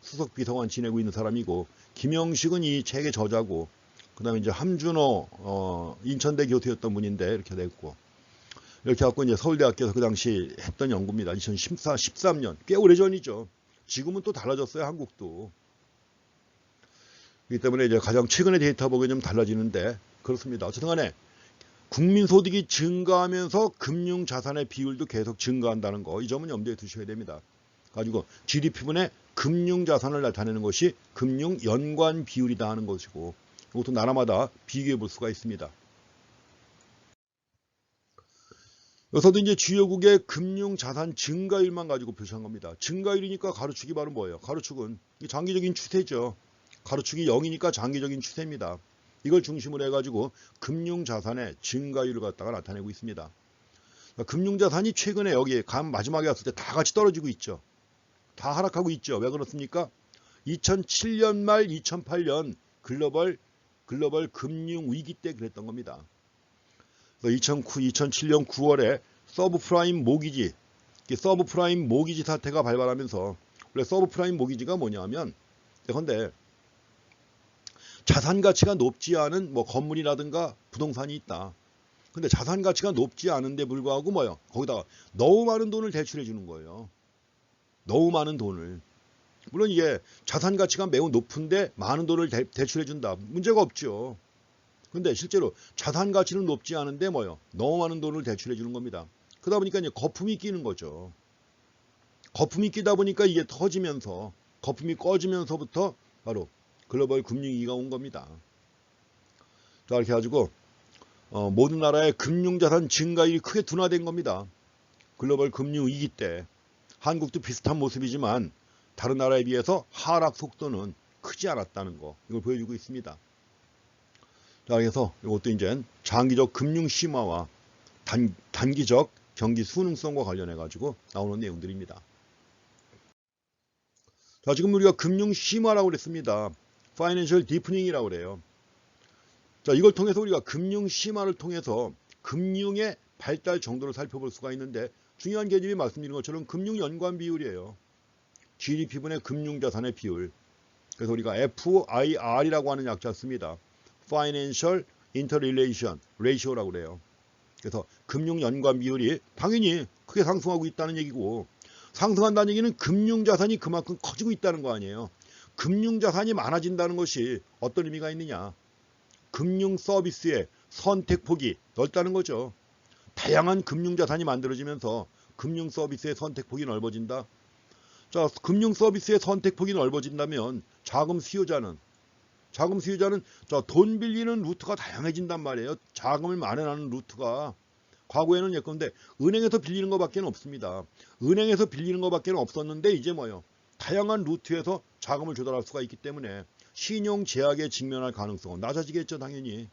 수석 비서관 지내고 있는 사람이고, 김영식은 이 책의 저자고, 그다음에 이제 함준호 인천대 교수였던 분인데 이렇게 됐고, 이렇게 갖고 이제 서울대학교에서 그 당시 했던 연구입니다. 2013년 꽤 오래전이죠. 지금은 또 달라졌어요, 한국도. 그렇기 때문에 이제 가장 최근의 데이터 보기 좀 달라지는데 그렇습니다. 어쨌든 간에 국민소득이 증가하면서 금융자산의 비율도 계속 증가한다는 거, 이 점은 염두에 두셔야 됩니다. 가지고 GDP분의 금융자산을 나타내는 것이 금융연관 비율이다 하는 것이고, 이것도 나라마다 비교해 볼 수가 있습니다. 여기서도 이제 주요국의 금융자산 증가율만 가지고 표시한 겁니다. 증가율이니까 가로축이 바로 뭐예요? 가로축은 장기적인 추세죠. 가로축이 0이니까 장기적인 추세입니다. 이걸 중심으로 해가지고 금융자산의 증가율을 갖다가 나타내고 있습니다. 금융자산이 최근에 여기 마지막에 왔을 때 다 같이 떨어지고 있죠. 다 하락하고 있죠. 왜 그렇습니까? 2007년 말 2008년 글로벌 금융위기 때 그랬던 겁니다. 2007년 9월에 서브프라임 모기지 사태가 발발하면서, 원래 서브프라임 모기지가 뭐냐면, 예컨대 자산 가치가 높지 않은 뭐 건물이라든가 부동산이 있다. 근데 자산 가치가 높지 않은데 불구하고 뭐요? 거기다가 너무 많은 돈을 대출해 주는 거예요. 너무 많은 돈을. 물론 이게 자산 가치가 매우 높은데 많은 돈을 대출해 준다. 문제가 없죠. 근데 실제로 자산 가치는 높지 않은데 뭐요? 너무 많은 돈을 대출해 주는 겁니다. 그러다 보니까 이제 거품이 끼는 거죠. 거품이 끼다 보니까 이게 터지면서, 거품이 꺼지면서부터 바로 글로벌 금융위기가 온 겁니다. 자, 이렇게 해가지고 모든 나라의 금융자산 증가율이 크게 둔화된 겁니다. 글로벌 금융위기 때. 한국도 비슷한 모습이지만 다른 나라에 비해서 하락 속도는 크지 않았다는 거, 이걸 보여주고 있습니다. 자, 그래서 이것도 이제 장기적 금융 심화와 단기적 경기 순응성과 관련해 가지고 나오는 내용들입니다. 자, 지금 우리가 금융 심화라고 그랬습니다. Financial Deepening이라고 그래요. 자, 이걸 통해서 우리가 금융 심화를 통해서 금융의 발달 정도를 살펴볼 수가 있는데, 중요한 개념이 말씀드린 것처럼 금융 연관 비율이에요. GDP분의 금융자산의 비율. 그래서 우리가 FIR이라고 하는 약자 씁니다. Financial Interrelation Ratio라고 그래요. 그래서 금융 연관 비율이 당연히 크게 상승하고 있다는 얘기고, 상승한다는 얘기는 금융자산이 그만큼 커지고 있다는 거 아니에요. 금융자산이 많아진다는 것이 어떤 의미가 있느냐. 금융 서비스의 선택폭이 넓다는 거죠. 다양한 금융자산이 만들어지면서 금융 서비스의 선택폭이 넓어진다. 자, 금융 서비스의 선택폭이 넓어진다면 자금 수요자는 돈 빌리는 루트가 다양해진단 말이에요. 자금을 마련하는 루트가. 과거에는 예컨대 은행에서 빌리는 것밖에 없습니다. 은행에서 빌리는 것밖에 없었는데 이제 뭐요? 다양한 루트에서 자금을 조달할 수가 있기 때문에 신용 제약에 직면할 가능성은 낮아지겠죠, 당연히.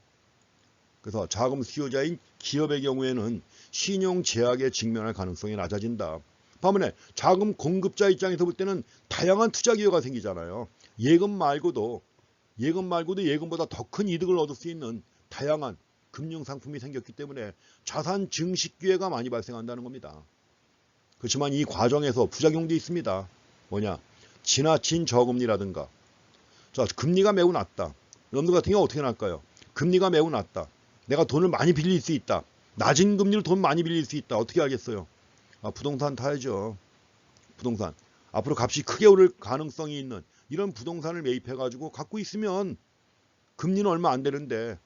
그래서 자금 수요자인 기업의 경우에는 신용 제약에 직면할 가능성이 낮아진다. 반면에 자금 공급자 입장에서 볼 때는 다양한 투자 기회가 생기잖아요. 예금 말고도 예금보다 더 큰 이득을 얻을 수 있는 다양한 금융 상품이 생겼기 때문에 자산 증식 기회가 많이 발생한다는 겁니다. 그렇지만 이 과정에서 부작용도 있습니다. 뭐냐? 지나친 저금리라든가. 자, 금리가 매우 낮다. 여러분들 같은 경우 어떻게 날까요? 금리가 매우 낮다. 내가 돈을 많이 빌릴 수 있다. 낮은 금리로 돈 많이 빌릴 수 있다. 어떻게 하겠어요? 부동산 타야죠. 부동산. 앞으로 값이 크게 오를 가능성이 있는 이런 부동산을 매입해가지고 갖고 있으면 금리는 얼마 안 되는데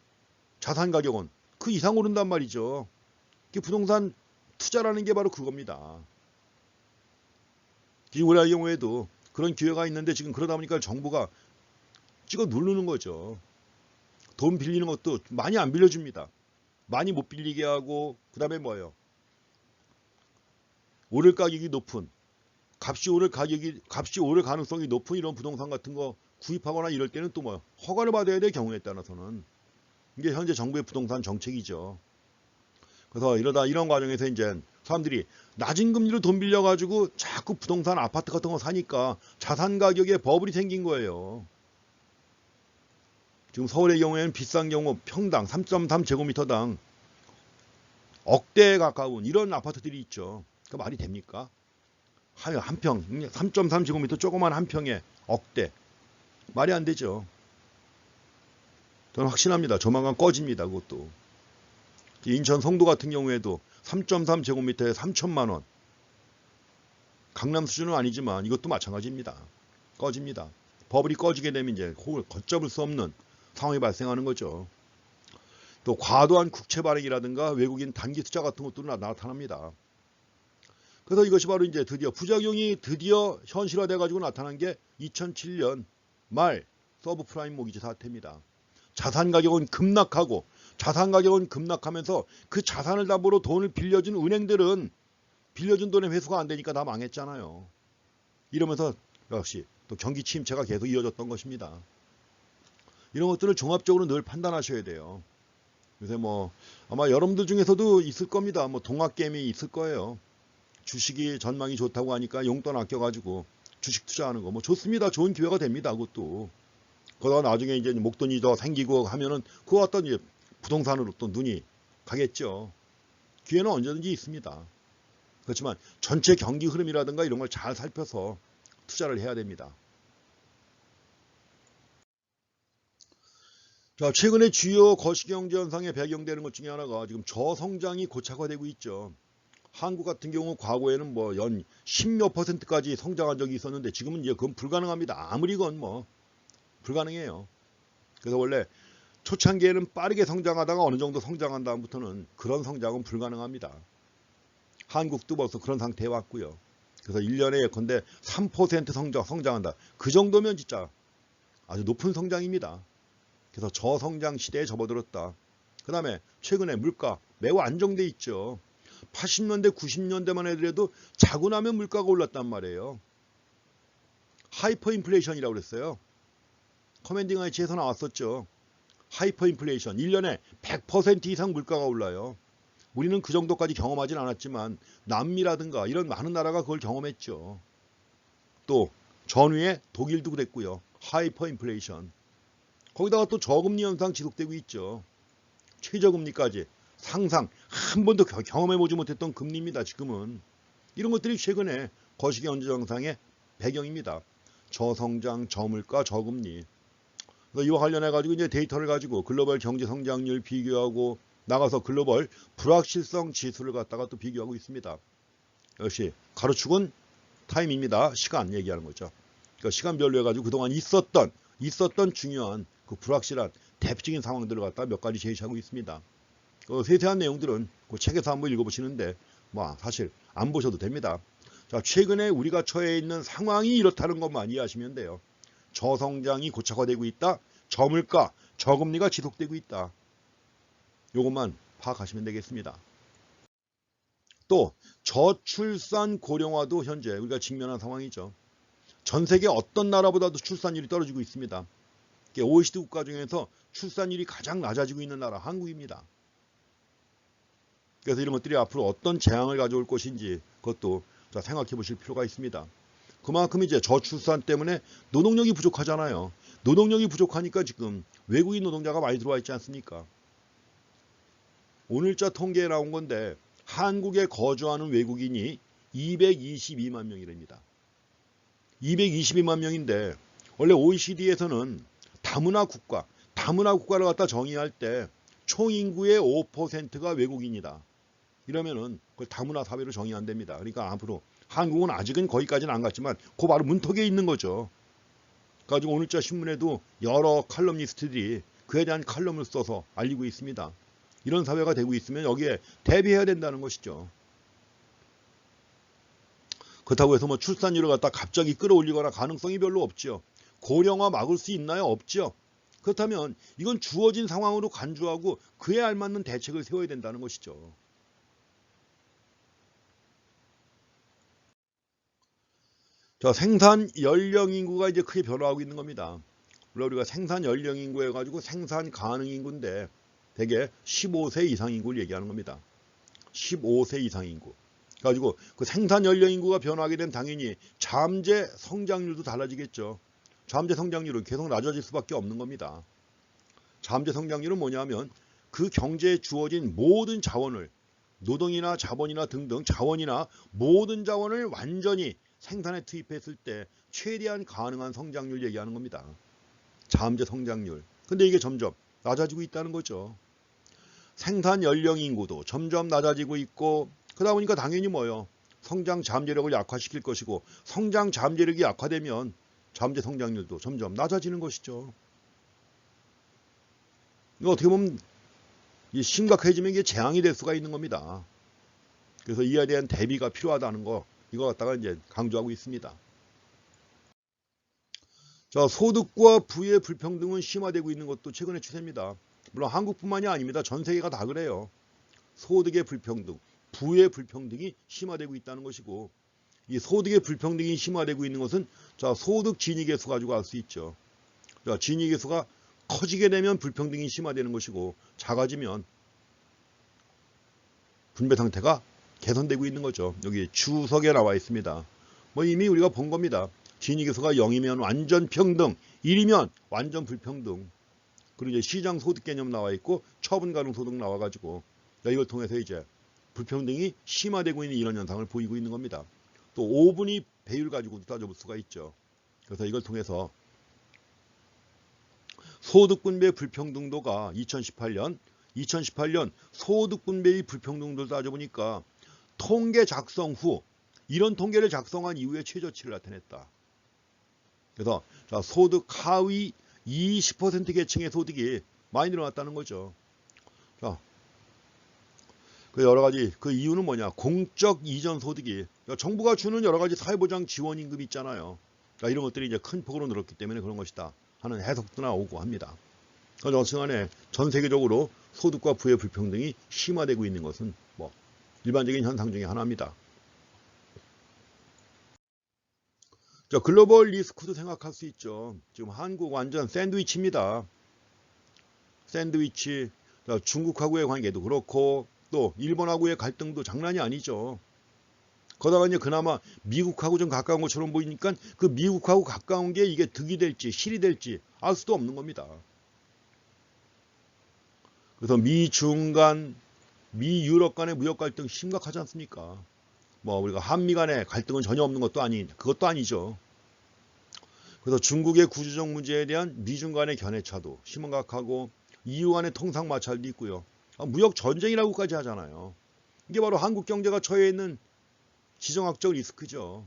자산 가격은 그 이상 오른단 말이죠. 부동산 투자라는 게 바로 그겁니다. 우리나라 경우에도 그런 기회가 있는데 지금 그러다 보니까 정부가 찍어 누르는 거죠. 돈 빌리는 것도 많이 안 빌려줍니다. 많이 못 빌리게 하고, 그 다음에 뭐예요? 오를 가격이 높은, 값이 오를 가능성이 높은 이런 부동산 같은 거 구입하거나 이럴 때는 또 뭐 허가를 받아야 될 경우에 따라서는 이게 현재 정부의 부동산 정책이죠. 그래서 이런 과정에서 이제 사람들이 낮은 금리로 돈 빌려가지고 자꾸 부동산 아파트 같은 거 사니까 자산 가격에 버블이 생긴 거예요. 지금 서울의 경우에는 비싼 경우 평당 3.3제곱미터당 억대에 가까운 이런 아파트들이 있죠. 그 말이 됩니까? 한 평, 3.3제곱미터 조그만 한 평에 억대. 말이 안 되죠. 저는 확신합니다. 조만간 꺼집니다. 그것도. 인천 송도 같은 경우에도 3.3제곱미터에 3천만 원. 강남 수준은 아니지만 이것도 마찬가지입니다. 꺼집니다. 버블이 꺼지게 되면 이제 걷잡을 수 없는 상황이 발생하는 거죠. 또 과도한 국채 발행이라든가 외국인 단기 투자 같은 것도 나타납니다. 그래서 이것이 바로 이제 부작용이 드디어 현실화돼 가지고 나타난 게 2007년 말 서브프라임 모기지 사태입니다. 자산 가격은 급락하면서 그 자산을 담보로 돈을 빌려준 은행들은 빌려준 돈의 회수가 안 되니까 다 망했잖아요. 이러면서 역시 또 경기 침체가 계속 이어졌던 것입니다. 이런 것들을 종합적으로 늘 판단하셔야 돼요. 요새 뭐 아마 여러분들 중에서도 있을 겁니다. 뭐 동학개미 있을 거예요. 주식이 전망이 좋다고 하니까 용돈 아껴가지고 주식 투자하는 거 뭐 좋습니다. 좋은 기회가 됩니다. 그것도. 그러다 나중에 이제 목돈이 더 생기고 하면은 그 어떤 이제 부동산으로 또 눈이 가겠죠. 기회는 언제든지 있습니다. 그렇지만 전체 경기 흐름이라든가 이런 걸 잘 살펴서 투자를 해야 됩니다. 자, 최근에 주요 거시경제 현상에 배경되는 것 중에 하나가 지금 저성장이 고착화되고 있죠. 한국 같은 경우 과거에는 뭐 연 10몇 %까지 성장한 적이 있었는데 지금은 이제 그건 불가능합니다. 아무리 건 뭐 불가능해요. 그래서 원래 초창기에는 빠르게 성장하다가 어느 정도 성장한 다음부터는 그런 성장은 불가능합니다. 한국도 벌써 그런 상태에 왔고요. 그래서 1년에 예컨대 3% 성장한다. 그 정도면 진짜 아주 높은 성장입니다. 그래서 저성장 시대에 접어들었다. 그 다음에 최근에 물가 매우 안정돼 있죠. 80년대, 90년대만 해도 자고 나면 물가가 올랐단 말이에요. 하이퍼 인플레이션이라고 그랬어요. 커맨딩 아이치에서 나왔었죠. 하이퍼 인플레이션. 1년에 100% 이상 물가가 올라요. 우리는 그 정도까지 경험하진 않았지만 남미라든가 이런 많은 나라가 그걸 경험했죠. 또 전후에 독일도 그랬고요. 하이퍼 인플레이션. 거기다가 또 저금리 현상 지속되고 있죠. 최저금리까지 상상 한 번도 경험해보지 못했던 금리입니다. 지금은. 이런 것들이 최근에 거시경제 현상의 배경입니다. 저성장, 저물가, 저금리. 이와 관련해가지고 이제 데이터를 가지고 글로벌 경제 성장률 비교하고 나가서 글로벌 불확실성 지수를 갖다가 또 비교하고 있습니다. 역시 가로축은 타임입니다. 시간 얘기하는 거죠. 그러니까 시간별로 해가지고 그동안 있었던 중요한 그 불확실한 대표적인 상황들을 갖다가 몇 가지 제시하고 있습니다. 세세한 내용들은 그 책에서 한번 읽어보시는데 뭐 사실 안 보셔도 됩니다. 자, 최근에 우리가 처해 있는 상황이 이렇다는 것만 이해하시면 돼요. 저성장이 고착화되고 있다. 저물가, 저금리가 지속되고 있다. 이것만 파악하시면 되겠습니다. 또 저출산 고령화도 현재 우리가 직면한 상황이죠. 전 세계 어떤 나라보다도 출산율이 떨어지고 있습니다. OECD 국가 중에서 출산율이 가장 낮아지고 있는 나라 한국입니다. 그래서 이런 것들이 앞으로 어떤 재앙을 가져올 것인지 그것도 생각해 보실 필요가 있습니다. 그만큼 이제 저출산 때문에 노동력이 부족하잖아요. 노동력이 부족하니까 지금 외국인 노동자가 많이 들어와 있지 않습니까? 오늘자 통계에 나온 건데 한국에 거주하는 외국인이 222만 명이랍니다. 222만 명인데 원래 OECD에서는 다문화 국가를 갖다 정의할 때 총인구의 5%가 외국인이다. 이러면은 그걸 다문화 사회로 정의 안 됩니다. 그러니까 앞으로 한국은 아직은 거기까지는 안 갔지만 그 바로 문턱에 있는 거죠. 가지고 오늘자 신문에도 여러 칼럼니스트들이 그에 대한 칼럼을 써서 알리고 있습니다. 이런 사회가 되고 있으면 여기에 대비해야 된다는 것이죠. 그렇다고 해서 뭐 출산율을 갖다 갑자기 끌어올리거나 가능성이 별로 없죠. 고령화 막을 수 있나요? 없죠. 그렇다면 이건 주어진 상황으로 간주하고 그에 알맞는 대책을 세워야 된다는 것이죠. 자, 생산 연령 인구가 이제 크게 변화하고 있는 겁니다. 물론 우리가 생산 연령 인구 해가지고 생산 가능 인구인데 대개 15세 이상 인구를 얘기하는 겁니다. 15세 이상 인구. 가지고 그 생산 연령 인구가 변화하게 되면 당연히 잠재 성장률도 달라지겠죠. 잠재 성장률은 계속 낮아질 수밖에 없는 겁니다. 잠재 성장률은 뭐냐면 그 경제에 주어진 모든 자원을 노동이나 자본이나 등등 자원이나 모든 자원을 완전히 생산에 투입했을 때 최대한 가능한 성장률 얘기하는 겁니다. 잠재 성장률. 근데 이게 점점 낮아지고 있다는 거죠. 생산 연령 인구도 점점 낮아지고 있고 그러다 보니까 당연히 뭐예요? 성장 잠재력을 약화시킬 것이고 성장 잠재력이 약화되면 잠재 성장률도 점점 낮아지는 것이죠. 이거 어떻게 보면 심각해지면 이게 재앙이 될 수가 있는 겁니다. 그래서 이에 대한 대비가 필요하다는 거 이거 갖다가 이제 강조하고 있습니다. 자, 소득과 부의 불평등은 심화되고 있는 것도 최근의 추세입니다. 물론 한국뿐만이 아닙니다. 전 세계가 다 그래요. 소득의 불평등, 부의 불평등이 심화되고 있다는 것이고 이 소득의 불평등이 심화되고 있는 것은 자, 소득 진위계수 가지고 알 수 있죠. 자, 진위계수가 커지게 되면 불평등이 심화되는 것이고 작아지면 분배 상태가 개선되고 있는 거죠. 여기 주석에 나와 있습니다. 뭐 이미 우리가 본 겁니다. 진위계수가 0이면 완전 평등, 1이면 완전 불평등. 그리고 이제 시장 소득 개념 나와 있고 처분 가능 소득 나와 가지고 이걸 통해서 이제 불평등이 심화되고 있는 이런 현상을 보이고 있는 겁니다. 또 5분위 배율 가지고도 따져볼 수가 있죠. 그래서 이걸 통해서 소득분배 불평등도가 2018년 소득분배의 불평등도를 따져보니까 통계 작성 후 이런 통계를 작성한 이후에 최저치를 나타냈다. 그래서 자, 소득 하위 20% 계층의 소득이 많이 늘어났다는 거죠. 자, 그 여러 가지 그 이유는 뭐냐? 공적 이전 소득이 정부가 주는 여러 가지 사회보장 지원 임금이 있잖아요. 자, 이런 것들이 이제 큰 폭으로 늘었기 때문에 그런 것이다 하는 해석도 나오고 합니다. 그래서 어쨌든 전 세계적으로 소득과 부의 불평등이 심화되고 있는 것은 뭐 일반적인 현상 중에 하나입니다. 자, 글로벌 리스크도 생각할 수 있죠. 지금 한국 완전 샌드위치입니다. 샌드위치. 자, 중국하고의 관계도 그렇고 또 일본하고의 갈등도 장난이 아니죠. 거다가 이제 그나마 미국하고 좀 가까운 것처럼 보이니까 그 미국하고 가까운 게 이게 득이 될지 실이 될지 알 수도 없는 겁니다. 그래서 미중 간, 미 유럽 간의 무역 갈등 심각하지 않습니까? 뭐 우리가 한미 간의 갈등은 전혀 없는 것도 그것도 아니죠. 그래서 중국의 구조적 문제에 대한 미중 간의 견해차도 심각하고 EU 간의 통상 마찰도 있고요. 무역 전쟁이라고까지 하잖아요. 이게 바로 한국 경제가 처해 있는 지정학적 리스크죠.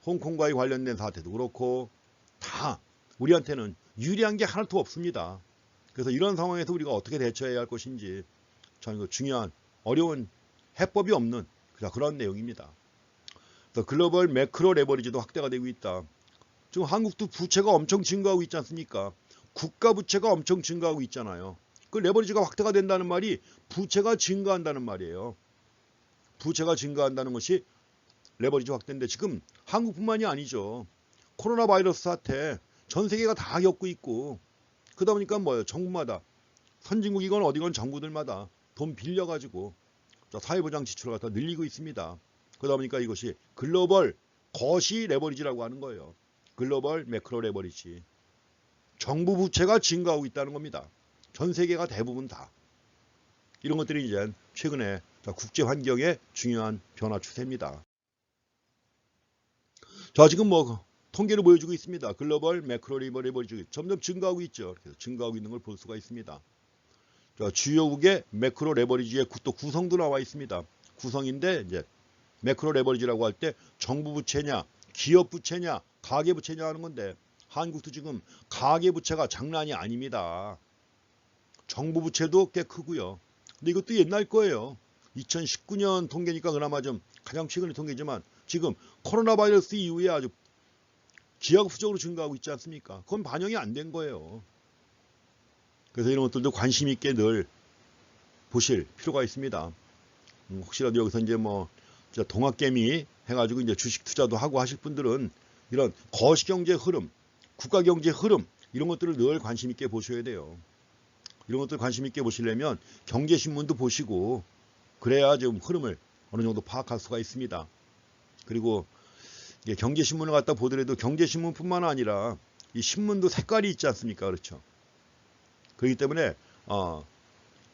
홍콩과의 관련된 사태도 그렇고 다 우리한테는 유리한 게 하나도 없습니다. 그래서 이런 상황에서 우리가 어떻게 대처해야 할 것인지 참 중요한 어려운 해법이 없는 그런 내용입니다. 그래서 글로벌 매크로 레버리지도 확대가 되고 있다. 지금 한국도 부채가 엄청 증가하고 있지 않습니까? 국가 부채가 엄청 증가하고 있잖아요. 그 레버리지가 확대가 된다는 말이 부채가 증가한다는 말이에요. 부채가 증가한다는 것이 레버리지 확대인데 지금 한국뿐만이 아니죠. 코로나 바이러스 사태 전 세계가 다 겪고 있고 그러다 보니까 뭐예요? 정부마다 선진국이건 어디건 정부들마다 돈 빌려가지고 사회보장 지출을 갖다 늘리고 있습니다. 그러다 보니까 이것이 글로벌 거시 레버리지라고 하는 거예요. 글로벌 매크로 레버리지. 정부 부채가 증가하고 있다는 겁니다. 전 세계가 대부분 다. 이런 것들이 이제 최근에 국제 환경의 중요한 변화 추세입니다. 자, 지금 뭐 통계를 보여주고 있습니다. 글로벌 매크로 레버리지 점점 증가하고 있죠. 그래서 증가하고 있는 걸 볼 수가 있습니다. 자, 주요국의 매크로 레버리지의 또 구성도 나와 있습니다. 구성인데 이제 매크로 레버리지라고 할 때 정부 부채냐, 기업 부채냐, 가계 부채냐 하는 건데 한국도 지금 가계부채가 장난이 아닙니다. 정부 부채도 꽤 크고요. 근데 이것도 옛날 거예요. 2019년 통계니까 그나마 좀 가장 최근의 통계지만 지금 코로나 바이러스 이후에 아주 기하급수적으로 증가하고 있지 않습니까? 그건 반영이 안 된 거예요. 그래서 이런 것들도 관심 있게 늘 보실 필요가 있습니다. 혹시라도 여기서 이제 뭐 동학개미 해가지고 이제 주식 투자도 하고 하실 분들은 이런 거시경제 흐름, 국가경제 흐름 이런 것들을 늘 관심 있게 보셔야 돼요. 이런 것들 관심 있게 보시려면 경제신문도 보시고 그래야 좀 흐름을 어느 정도 파악할 수가 있습니다. 그리고 경제신문을 갖다 보더라도 경제신문뿐만 아니라 이 신문도 색깔이 있지 않습니까? 그렇죠. 그렇기 때문에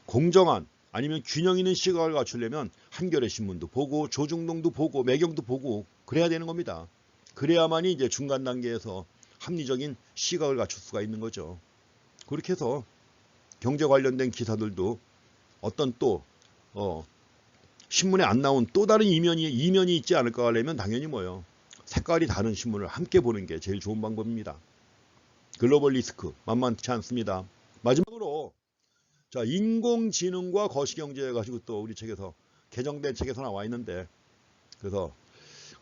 공정한 아니면 균형 있는 시각을 갖추려면 한겨레 신문도 보고 조중동도 보고 매경도 보고 그래야 되는 겁니다. 그래야만이 이제 중간 단계에서 합리적인 시각을 갖출 수가 있는 거죠. 그렇게 해서 경제 관련된 기사들도 어떤 또 신문에 안 나온 또 다른 이면이 있지 않을까 하려면 당연히 뭐예요. 색깔이 다른 신문을 함께 보는 게 제일 좋은 방법입니다. 글로벌 리스크 만만치 않습니다. 마지막으로 자, 인공지능과 거시경제 가지고 또 우리 책에서 개정된 책에서 나와 있는데 그래서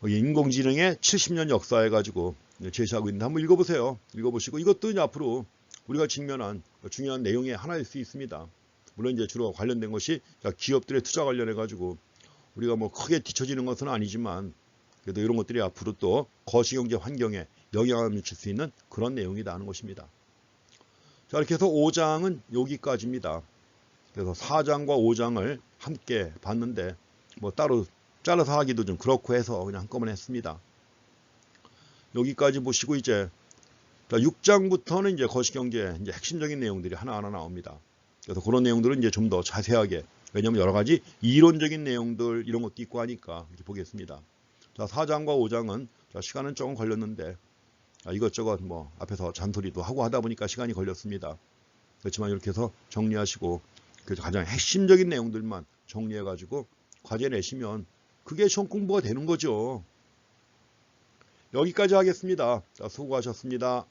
인공지능의 70년 역사해 가지고 제시하고 있는데 한번 읽어보세요. 읽어보시고 이것도 이제 앞으로 우리가 직면한 중요한 내용의 하나일 수 있습니다. 물론 이제 주로 관련된 것이 기업들의 투자 관련해 가지고 우리가 뭐 크게 뒤처지는 것은 아니지만 그래도 이런 것들이 앞으로 또 거시경제 환경에 영향을 미칠 수 있는 그런 내용이다 하는 것입니다. 자, 이렇게 해서 5장은 여기까지입니다. 그래서 4장과 5장을 함께 봤는데 뭐 따로 잘라서 하기도 좀 그렇고 해서 그냥 한꺼번에 했습니다. 여기까지 보시고 이제 6장부터는 이제 거시경제 이제 핵심적인 내용들이 하나하나 나옵니다. 그래서 그런 내용들은 이제 좀 더 자세하게 왜냐하면 여러 가지 이론적인 내용들 이런 것도 있고 하니까 이렇게 보겠습니다. 자, 4장과 5장은 시간은 조금 걸렸는데 이것저것 뭐 앞에서 잔소리도 하고 하다 보니까 시간이 걸렸습니다. 그렇지만 이렇게 해서 정리하시고 가장 핵심적인 내용들만 정리해가지고 과제 내시면 그게 시험 공부가 되는 거죠. 여기까지 하겠습니다. 자, 수고하셨습니다.